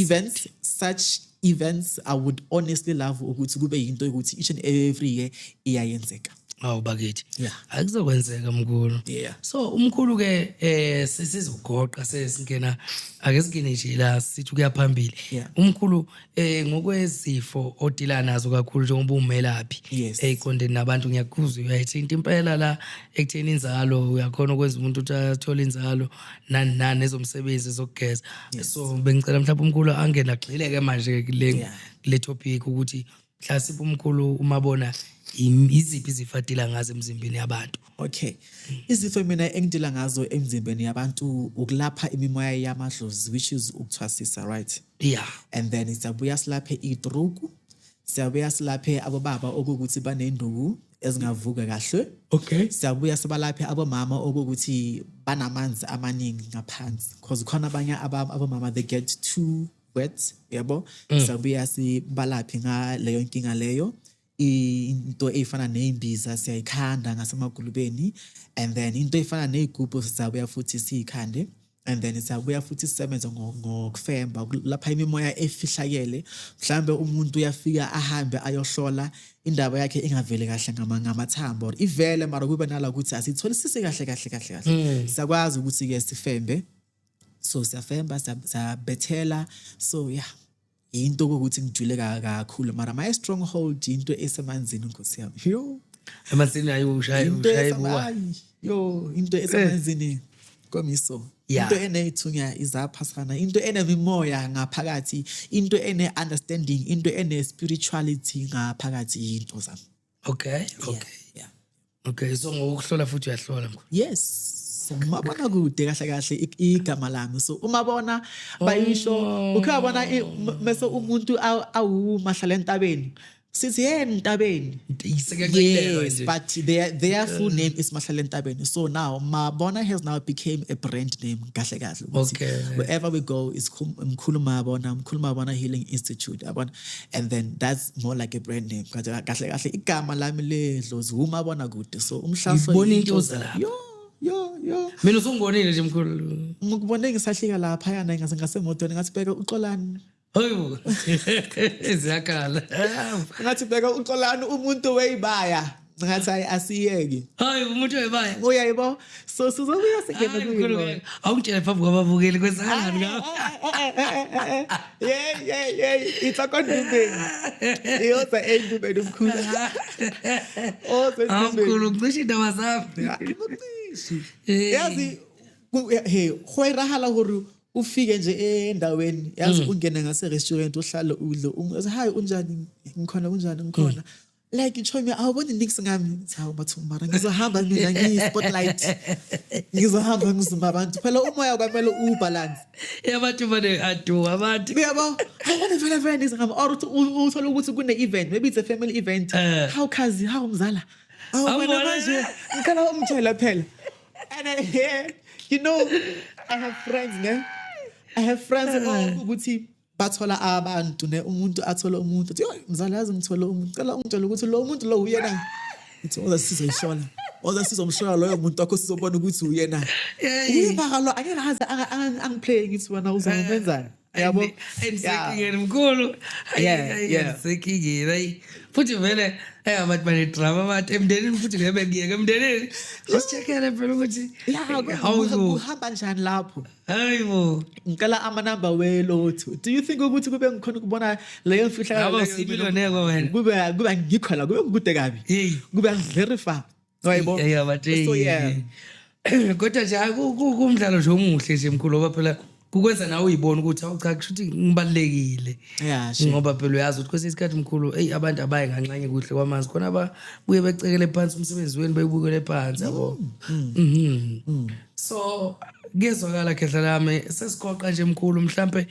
events I would honestly love ukuthi kube yinto ukuthi each and every year iyayenzeka. Awu bakithi. Yeah. Akuzokwenzeka mkhulu. Yeah. So umkhulu ke sesizogoqa sesingena ake singene nje la sithi kuyaphambili. Yeah. Umkhulu ngokwezifo odila nazo kakhulu njengoba umelaphi. Yes. Eqondeni nabantu ngiyakuzwa uyayithinta impela la ekutheni inzalo uyakhona ukwenza umuntu ukuthi athole inzalo nani ezomsebenzi zokugeza. So bengicela mhlawumbe umkhulu angena agxileke manje kule topic ukuthi mhlawumbe umkhulu umabona iziphi izifatila ngazo emzimbeni yabantu. Okay. Izifo mina engidila ngazo emzimbeni yabantu ukulapha imimoya yamadlozi, which is ukuthwasisa, right? Yeah. And then siyabuya silaphe idruku, siyabuya silaphe abobaba okuthi banenduku ezingavuka kahle. Okay. Siyabuya sibalaphe abomama okuthi banamanzi amaningi ngaphansi, because khona abanye abomama they get too wet, yabo. Siyabuya sibalaphe ngaleyo inkinga leyo. Into efana neimbiza siyayikhanda ngasemagulubeni, and then into efana nezigubhu sizabuya futhi siyikhande, and then sizabuya futhi sisebenza ngokufemba lapha imimoya efihlakele. Mhlambe umuntu uyafika ahambe ayohlola indaba yakhe ingavele kahle ngamathambo ivele mara kube nala ukuthi asitholisise kahle. Siyakwazi ukuthi ke sifembe, so siyafemba sabethela, so yeah. Into ukuthi ngijule kakhulu mara my stronghold into esemanzini Nkosi yami. Yo emanzini ayushaya buwa. Yo into esemanzini komiso. Into eneyithunya izapha sana, into enemimoya ngaphakathi, into ene understanding, into ene spirituality ngaphakathi into zami. Okay. Yeah. Okay, so ngokuhlola futhi uyahlola mkhulu. Yes. Umabona kude kahle igama lami. So umabona bayisho ukhabona mase umuntu awumahlala entabeni sithi entabeni. Yes, but their full name is Mahlala Entabeni. So now Mabona has now became a brand name kahle. Okay. Wherever we go is Mkhulu Mabona Healing Institute, and then that's more like a brand name kahle igama lami ledlozi umabona kude. So umhlaso ngibona into zala. Yo Mina usungibonile nje mkhulu. Ngikubone ngisahlika lapha yana ngasemotweni ngathi bheka uXolani. Hayibo. Eziyakhala. Ngathi bheka uXolani umuntu weyibaya. Ngathi asiyeke. Hayi umuntu weyibaya. Uyayibo. So sizobuya singena kuyo. Awungitshela phambi kwababukeli kwesangani ngawo. Yeah. Itsakondumbeni. Iyotsa endubeni umkhulu. Mkhulu ngicishe indaba zami. Yazi khoirahala hore ufike nje endaweni yazi ungena ngase restaurant uhlala udlo ungathi hayi unjani ngikhona like ichomi awuboni nix ngami hawu bathu mara ngizohamba mina ngiyi-spotlight ngizohamba ngizuma abantu phela umoya kwamele ubalance yabantu bane adu abantu uyabo awubona vele ngizama or uthola ukuthi kune-event maybe it's a family event how kazi how mzala awubona manje ngikhala umtshela phela. And you know, I have friends ukuthi bathola abantu ne umuntu athola umuntu yo mzala yazi ngithola umuntu cela ungitshela ukuthi lo muntu lo uyena uthi sizayishola sizomhlola loyo muntu wakho sizobona ukuthi uyena uyibakalo angeke haze angiplay ngithi wena uzomenzani yabo ensekingeni mkhulu ensekingeni futhi vele abantu bane drama abantu emndenini futhi ngebe ngiyeke emndenini usichekele phela ukuthi uhamba njani lapho. Hayibo ngicela amanamba welotho. Do you think ukuthi kube ngikhona ukubona leyo mfihlakalo leyo wena kube ngikhola kube ngikude kabi kube verify hayibo. So yeah kodwa nje kumdlalo nje omuhle nje mkhulu ngoba phela kukwenza nawe uyibona ukuthi awucha kushuthi ngibalekile ngoba phela uyazi ukuthi kwesinye isikhathi mkhulu abantu abaye nganxanye kuhle kwamanzi khona ababuye becekele phansi umsebenzi wenu bayibukele phansi yabo. So ngezwakala khehla lami sesiqoqa nje mkhulu mhlambe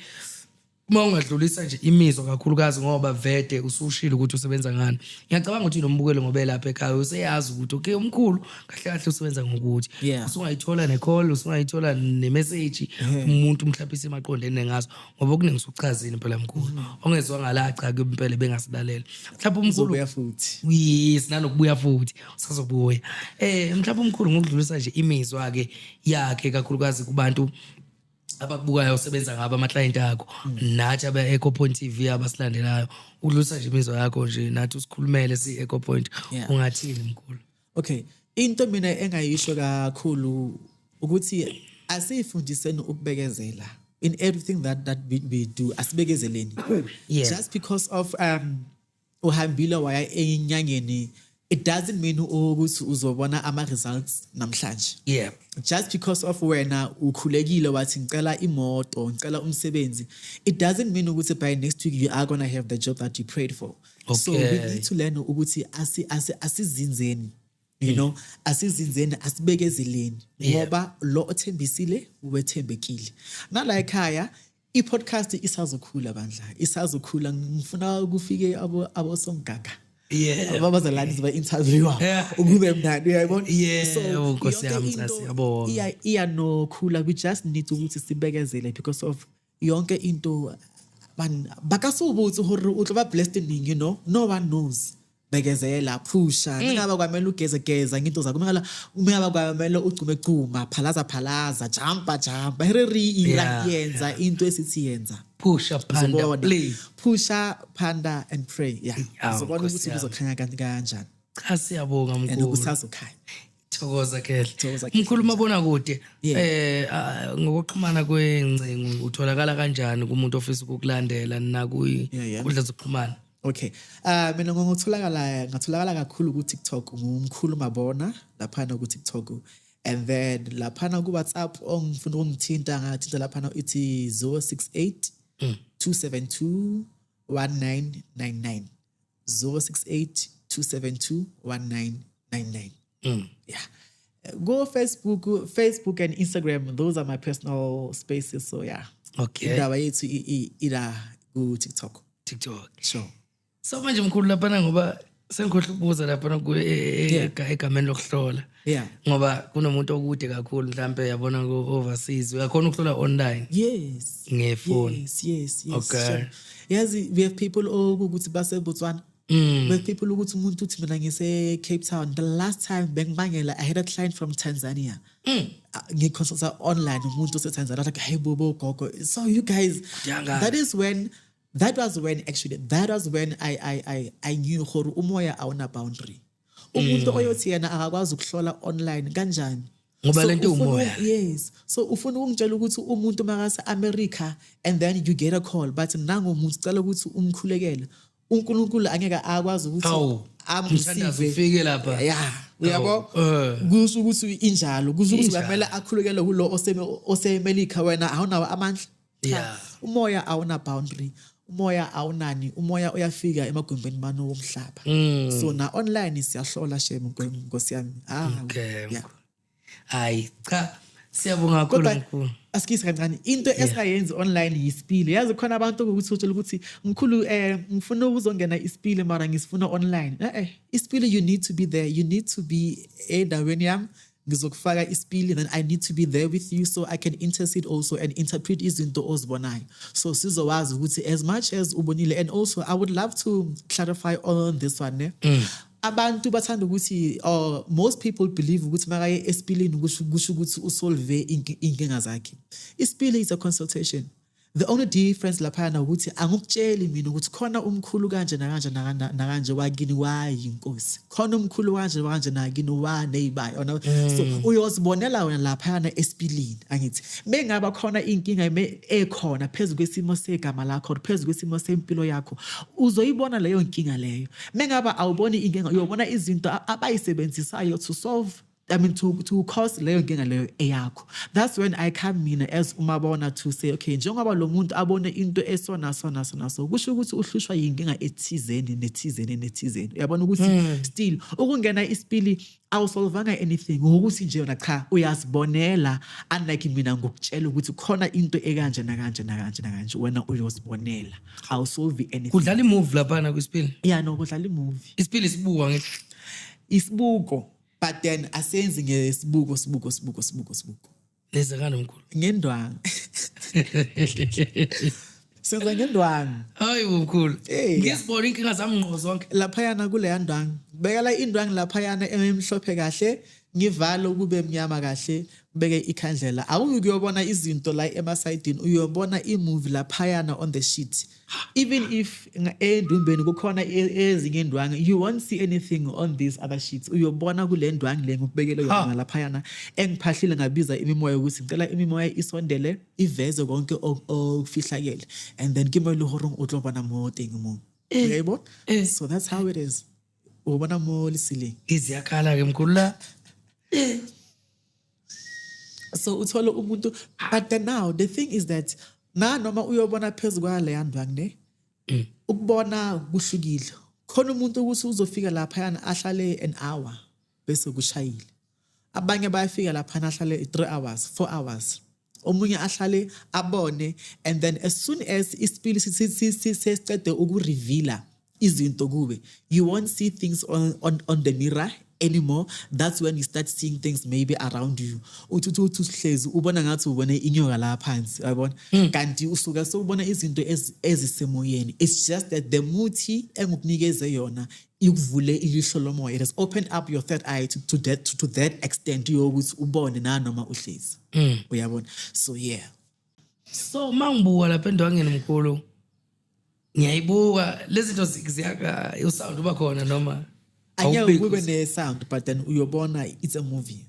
uma ungadlulisa nje imizwa kakhulukazi ngoba vede usushilo ukuthi usebenza ngani. Ngiyacabanga ukuthi nombukelo ngoba lapha ekhaya useyazi ukuthi okay umkhulu kahle kahle usebenza ngokuthi. Yeah. Usungayithola necall, usungayithola nemessage umuntu mhlawumbe isemaqondene ngazo ngoba okuningi usuchazile phela mkhulu. Ongezwa ngala cha ke impela bengasilalela. Mhlawumbe umkhulu Uzobuya futhi. yes nanokubuya futhi usazobuya. Mhlawumbe umkhulu ngokudlulisa nje imizwa ke yakhe kakhulukazi kubantu abakubukayo usebenza ngabo ama-client akho nathi aba-Echo Point TV abasilandelayo udlulisa nje imizwa yakho nje nathi usikhulumele si-Echo Point ungathini mkhulu. Okay, into mina engayisho kakhulu ukuthi asifundiseni ukubekezela in everything that we do, asibekezeleni. Yeah. Just because of uhambile waya enyangeni, it doesn't mean ukuthi uzobona ama results namhlanje. Yeah. Just because of wena ukhulekile wathi ngicela imoto, ngicela umsebenzi, it doesn't mean ukuthi by next week you are going to have the job that you prayed for. So we need to learn ukuthi asizinzeni, you know, asizinzeni, asibekezeleni ngoba lo othembisile ubethembekile. Nala ekhaya i-podcast isazokhula bandla, isazokhula. Ngifuna ukufike abosongaga. Yeah. Abazalani ziba interview ukube mnandi uyayibona. So Nkosi yami siyabonga. Iya nokhula, we just need ukuthi sibekezele because of yonke into bakasubuthi hore utloba blessed ning, you know, no one knows. Bekezela, phusha, ngaba kwamela ugezegeza into zakho, ngaba kwamela ucumecuma, phalaza, jumpa, hereri yenza into esithi yenza. Pusha panda, please. Pusha panda and pray. Yeah. Uzobona ukuthi kuzokhanya kanjani. Cha siyabonga mkhulu. And ukusazokhaya. Thokoza kele. Mkhulu mabona kude. Ngokuxhumana kwengcingo utholakala kanjani kumuntu ofisa ukukulandela na kudla zokuxhumana? Okay. Mina ngatholakala kakhulu ku TikTok, ngumkhulu mabona lapha ku TikTok. And then lapha ku WhatsApp ongifuna ukungithinta ngathinta lapha ithi 068 272 1999. 068 272 1999. Yeah. Go Facebook and Instagram. Those are my personal spaces. So yeah. Okay. Indawo yethu ila ku TikTok. Sure. So manje mkhulu lapha ngoba sengikhohle ukubuza lapha egameni lokuhlola. Yeah. Ngoba kunomuntu okude kakhulu mhlambe yabona ku overseas uyakhona ukuhlola online. Yes. Ngefoni. Yes. Okay. Sure. Yes, we have people ukuthi base Botswana. We have people ukuthi umuntu uthi mina ngise Cape Town. The last time bengibangela I had a client from Tanzania. Ngiconsulta online umuntu ose Tanzania like hey bobo gogo. So you guys, that was when I knew hore umoya awuna boundary. Umuntu oyothi yena akakwazi ukuhlola online kanjani ngoba lento umoya. Yes, so ufuna ukungitshela ukuthi umuntu makase America and then you get a call but nango umuntu cela ukuthi umkhulekele uNkulunkulu angeke akwazi ukuthi amsive ufike lapha. Yeah, uyabo kusho ukuthi injalo, kusho ukuthi kumele akhulekele kulo ose America wena awunawo amandla. Yeah, umoya awuna boundary. Umoya awunani, umoya uyafika emagumbeni mano womhlaba. So na online siyahlola shame Nkosi yami. Okay. Yeah. Hayi cha siyabonga kakhulu mkhulu. Asikise kancane into esingayenzi online yisipili. Yazi khona abantu ukuthi utshela ukuthi mkhulu ngifuna ukuzongena isipili mara ngisifuna online. Isipili you need to be there. You need to be endaweni yami. Ngizokufaka isipili, then I need to be there with you so I can intercede also and interpret izinto ozibonayo. So sizowazi ukuthi as much as ubonile, and also I would love to clarify on this one. Abantu bathanda ukuthi most people believe ukuthi makaye esipilini kusho ukuthi usolve inkinga zakhe. Isipili is a consultation. The only difference laphana ukuthi angukutsheli mina ukuthi khona umkhulu kanje nakanje wakini wayinkosi. Khona umkhulu kanje nakini waneyibayo. So uyozibonela wena laphana esipilini angithi. Mengaba khona inkinga ekhona phezulu kwesimo segama lakho, phezulu kwesimo sempilo yakho, uzoyibona leyo inkinga leyo. Mengaba awuboni inkinga, uyobona izinto abayisebenzisayo to solve I mean, to cause leyo nkinga leyo eyakho. That's when I come in as umabona to say, okay, njengoba lo muntu abone into esona sona so kusho ukuthi uhlushwa yinkinga nethizeni. Uyabona ukuthi still ukungena isipili awusolvanga anything ukuthi nje yona cha uyazibonela, unlike mina ngokutshela ukuthi khona into ekanje nakanje wena uyosibonela awusolve anything. Kudlala imovie lapha na kwisipili. Yeah, no, kudlala imovie. Isipili sibuka ngithi. Isibuko. But then asenzi ngesibuko. Leza kana mkhulu. Ngendwanga. Senza ngendwanga. Hayi mkhulu. Hey, ngisibona inkinga zami ngqo zonke. Lapha yana kule yandwanga. Bekala indwanga lapha yana emhlophe kahle, ngivala ukube emnyama kahle, beke ikhandlela. Awukuyobona izinto la emasayidini, uyobona imovie lapha yana on the sheet. Even if endumbeni kukhona ezinye indwanga, you won't see anything on these other sheets. Uyobona kule ndwanga le ngokubekela yona lapha yana engiphahlile ngabiza imimoya ukuthi ngicela imimoya isondele iveze konke okufihlakele, and then kimele horong utlobana mo teng mo. Yebo? So that's how it is. Ubona mo lisile. Iziyakhala ke mkhulu la. So uthole umuntu, but then now the thing is that noma uyobona phezulu kwale yandwanga ne ukubona kuhlukile. Khona umuntu ukuthi uzofika lapha yana ahlale an hour bese kushayile. Abanye bayafika lapha ahlale 3 hours, 4 hours. Omunye ahlale abone, and then as soon as isipili sisicede ukureveala izinto kube, you won't see things on the mirror anymore. That's when you start seeing things maybe around you. Uthi hlezi ubona ngathi ubone inyoka la phansi, uyabona? Kanti usuka so ubona izinto ezisemoyeni. It's just that the muthi engukunikeze yona ikuvule ilihlo lomoya. It has opened up your third eye to that extent yokuthi ubone nanoma uhlezi. Uyabona? So yeah. So mangibuka lapha endwangeni mkhulu, ngiyayibuka lezi zinto ziyaka usound uba khona noma Anya kube ne sound, but then uyobona it's a movie.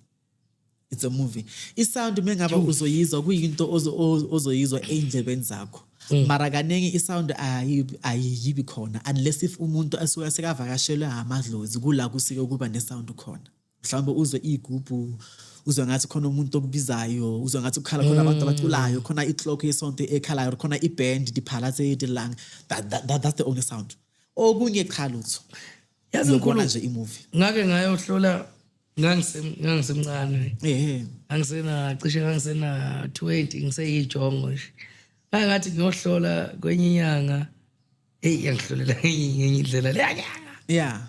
It's a movie. Isound mengaba uzoyizwa kuyinto ozoyizwa endlebeni zakho. Mara kanengi isound ayibi khona unless if umuntu asuka sekavakashelwe amadlozi kula kusike kuba ne sound khona. Mhlawumbe uzwe igubhu, uzwe ngathi khona umuntu okubizayo, uzwe ngathi ukhala khona abantu abaculayo, khona iclock yesonto ekhalayo, khona iband diphalathe edilang. That's the only sound. Okunye cha lutho. Yazi mkhulu nje imovie. Ngake ngayohlola ngangisemncane. Ngangisena 20 ngiseyijongo nje. Ngathi ngiyohlola kwenye inyanga. Yangihlolela ngenye indlela le. Yeah.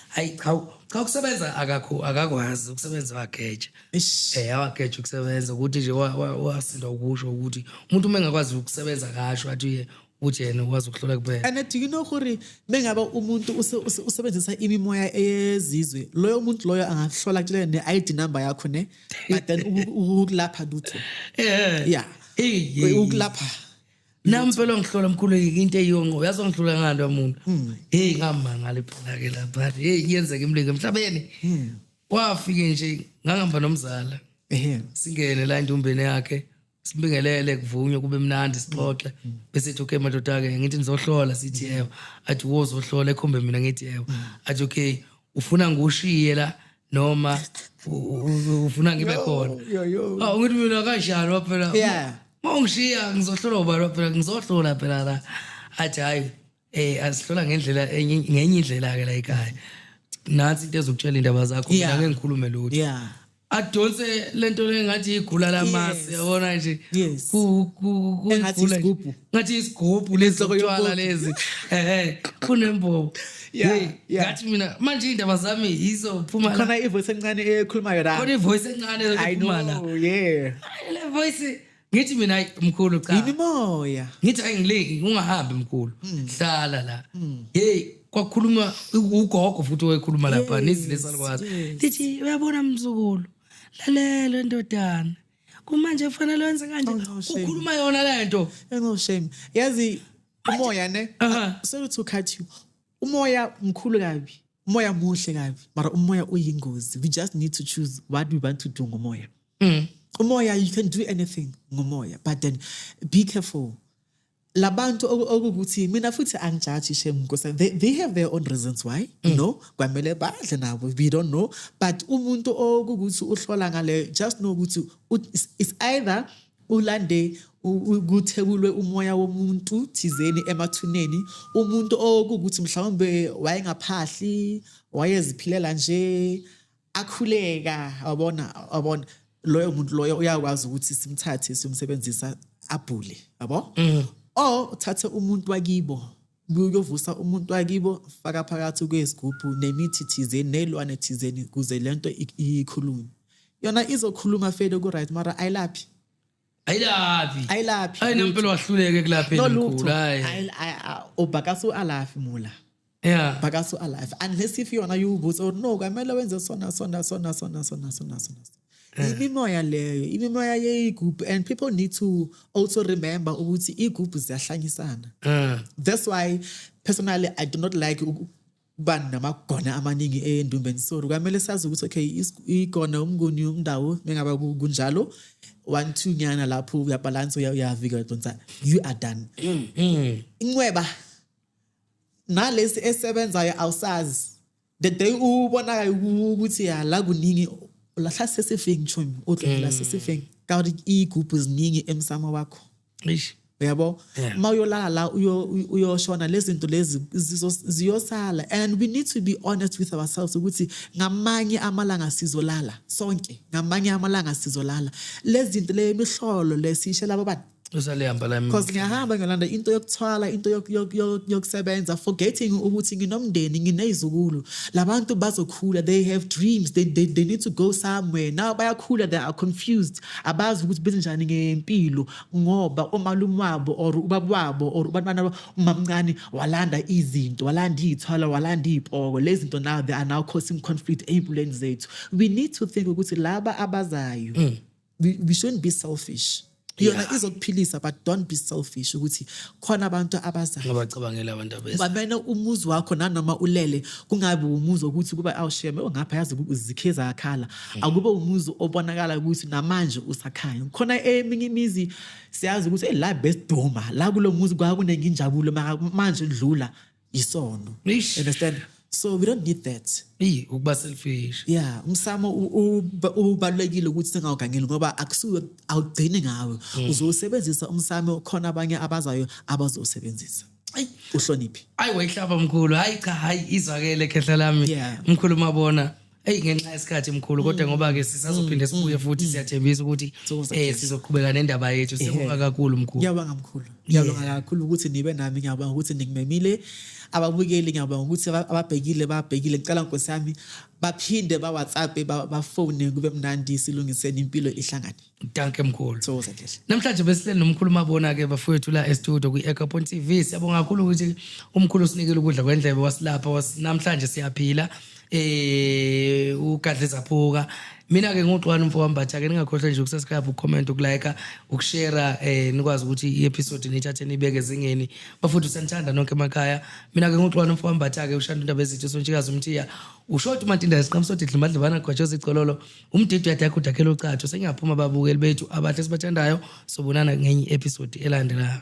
Hayi cha kusebenza akakwazi ukusebenza wageja. Awageja ukusebenza ukuthi nje wasinda ukusho ukuthi umuntu mengakwazi ukusebenza kasho athi uthi yena ukwazi ukuhlola kuphela. And do you know gore mengaba umuntu usebenzisa imimoya eyezizwe, loyo umuntu loyo angahlola kule ne-ID number yakho ne, but then ukulapha lutho. Yeah. Ukulapha. Nampelo ngihlola mkhulu into eyongo, uyazi ngihlola ngando umuntu. Ngamangala phela ke lapha. Yenzeke imlinge emhlabeni. Wafike nje ngangihamba nomzala. Singene la endumbeni yakhe. Sibingelele kuvunywe kube mnandi sixoxe bese ethi okay madoda ke ngithi nizohlola sithi yebo, athi wozohlola ekhombe mina ngithi yebo, athi okay ufuna ngushiye la noma ufuna ngibe khona. Ngithi mina kanjani phela. Yeah. Mangishiya ngizohlola ubani phela, ngizohlola phela la. Athi hayi asihlola ngendlela ngenye indlela ke la ekhaya. Nathi into ezokutshela indaba zakho mina ngeke ngikhulume lutho. Yeah. Adonse lento lengathi igula lamasi yabona nje Ngathi isigubhu. Ngathi isigubhu lezokutwala lezi kunembobo. Ngathi mina manje indaba zami izophuma khona ivoice encane ekhulumayo la. Khona ivoice encane ekhuluma la. Yeah. Le voice ngithi mina mkhulu cha. Imimoya. Ngithi ayingileki ungahambi mkhulu. Hlala la. Kwakhuluma ugogo futhi oyekhuluma lapha nizile salikwazi. Lithi uyabona mzukulu. Lalela ndodana. Kumanje kufanele wenze kanje. Ukhuluma yona lento. No shame. Yazi umoya ne? Sorry to cut you. Umoya mkhulu kabi. Umoya muhle kabi. Mara umoya uyingozi. We just need to choose what we want to do ngomoya. Umoya, you can do anything ngomoya, but then be careful. labantu okuthi mina futhi angijudge shame because they have their own reasons why you know kwamele badle nabo we don't know but umuntu okuthi uhlola ngale just know ukuthi it's either ulande ukuthebulwe umoya womuntu thizeni emathuneni umuntu okuthi mhlawumbe wayengaphahli wayeziphilela nje akhuleka abona loyo muntu loyo uyakwazi ukuthi simthathe simsebenzisa abhule yabo uthathe umuntu wakibo uyovusa umuntu wakibo faka phakathi kwesigubhu nemithi thizeni nelwane thizeni kuze lento ikhulume yona izokhuluma fele ku right mara ayilaphi ayinempilo wahluleke kulapha enkulu hayi obakaso alafi mula bakaso alive unless if yona yubuzo no kwamele wenze sona imimoya yegroup and people need to also remember ukuthi igroup ziyahlanyisana that's why personally I do not like ukuba namagona amaningi endumbeni so kwamele sazi ukuthi okay igona umnguni umndawo mengaba kunjalo 1-2 nyana lapho uyabalance uyavika donsa you are done inweba nalesi esebenzayo awusazi the day ubona ukuthi ya la kuningi lahla sesifeng chomi la sesifeng kanti igroup ziningi emsamo wakho yabo mawuyolala la uyoshona lezinto lezi ziyosala and we need to be honest with ourselves ukuthi ngamanye amalanga sizolala sonke ngamanye amalanga sizolala lezinto le mihlolo lesishela babantu usalehamba la because ngiyahamba ngilanda into yokuthwala into yokusebenza forgetting ukuthi nginomndeni nginezukulu labantu bazokhula they have dreams they need to go somewhere now bayakhula they are confused abazi ukuthi benzenjani ngempilo ngoba omalume wabo or ubaba wabo or ubantwana umamncane walanda izinto walanda izithwala walanda izipoko lezinto now they are now causing conflict empilweni zethu we need to think ukuthi laba abazayo we shouldn't be selfish yona izokuphilisa but don't be selfish ukuthi khona abantu abazayo ngabacabangela abantu abese bamene umuzi wakho nanoma ulele kungabe umuzi ukuthi kuba awusheme ongapha yazi ukuzikheza akhala akube umuzi obonakala ukuthi namanje usakhaya khona eminye imizi siyazi ukuthi la best doma la kulo muzi kwakunenge injabulo manje dlula isono understand so we don't need that ukuba selfish umsamo ubalekile ukuthi singawugangeli ngoba akusuke awugcine ngawe uzosebenzisa umsamo khona abanye abazayo abazosebenzisa uhloniphi wayihlaba mkhulu hayi izwakele khehla lami mkhulu mabona ngenxa yesikhathi mkhulu kodwa ngoba ke sisazophinde sibuye futhi siyathembisa ukuthi sizoqhubeka nendaba yethu sibonga kakhulu mkhulu ngiyabonga mkhulu ngiyabonga kakhulu ukuthi nibe nami ngiyabonga ukuthi ngimemile ababukeli ngiyabonga ukuthi babhekile ngicela Nkosi yami baphinde ba WhatsApp ba phone kube mnandi silungiseni impilo ihlangane danke mkhulu namhlanje besihleli nomkhulu mabona ke bafowethu la e-studio ku-Ekhapon TV siyabonga kakhulu ukuthi umkhulu usinikele ukudla kwendlebe wasilapha namhlanje siyaphila ugadle zaphuka mina ke ngoXolani Mfowambatha ke ningakhohlwa nje ukusubscribe ucomment ukulike ukushare nikwazi ukuthi i-episode nithathe nibeke ezingeni bafuthu santhanda nonke emakhaya mina ke ngoXolani Mfowambatha ke ushanda indaba ezithu Sontshikazi Umthiya ushoti uMatinda esiqamsothi Dlimadlebana Gwajozi Igcololo umdidi yakho udakhela ucatsho sengiyaphuma babukeli bethu abahle sibathandayo sobonana ngenye episode elandelayo.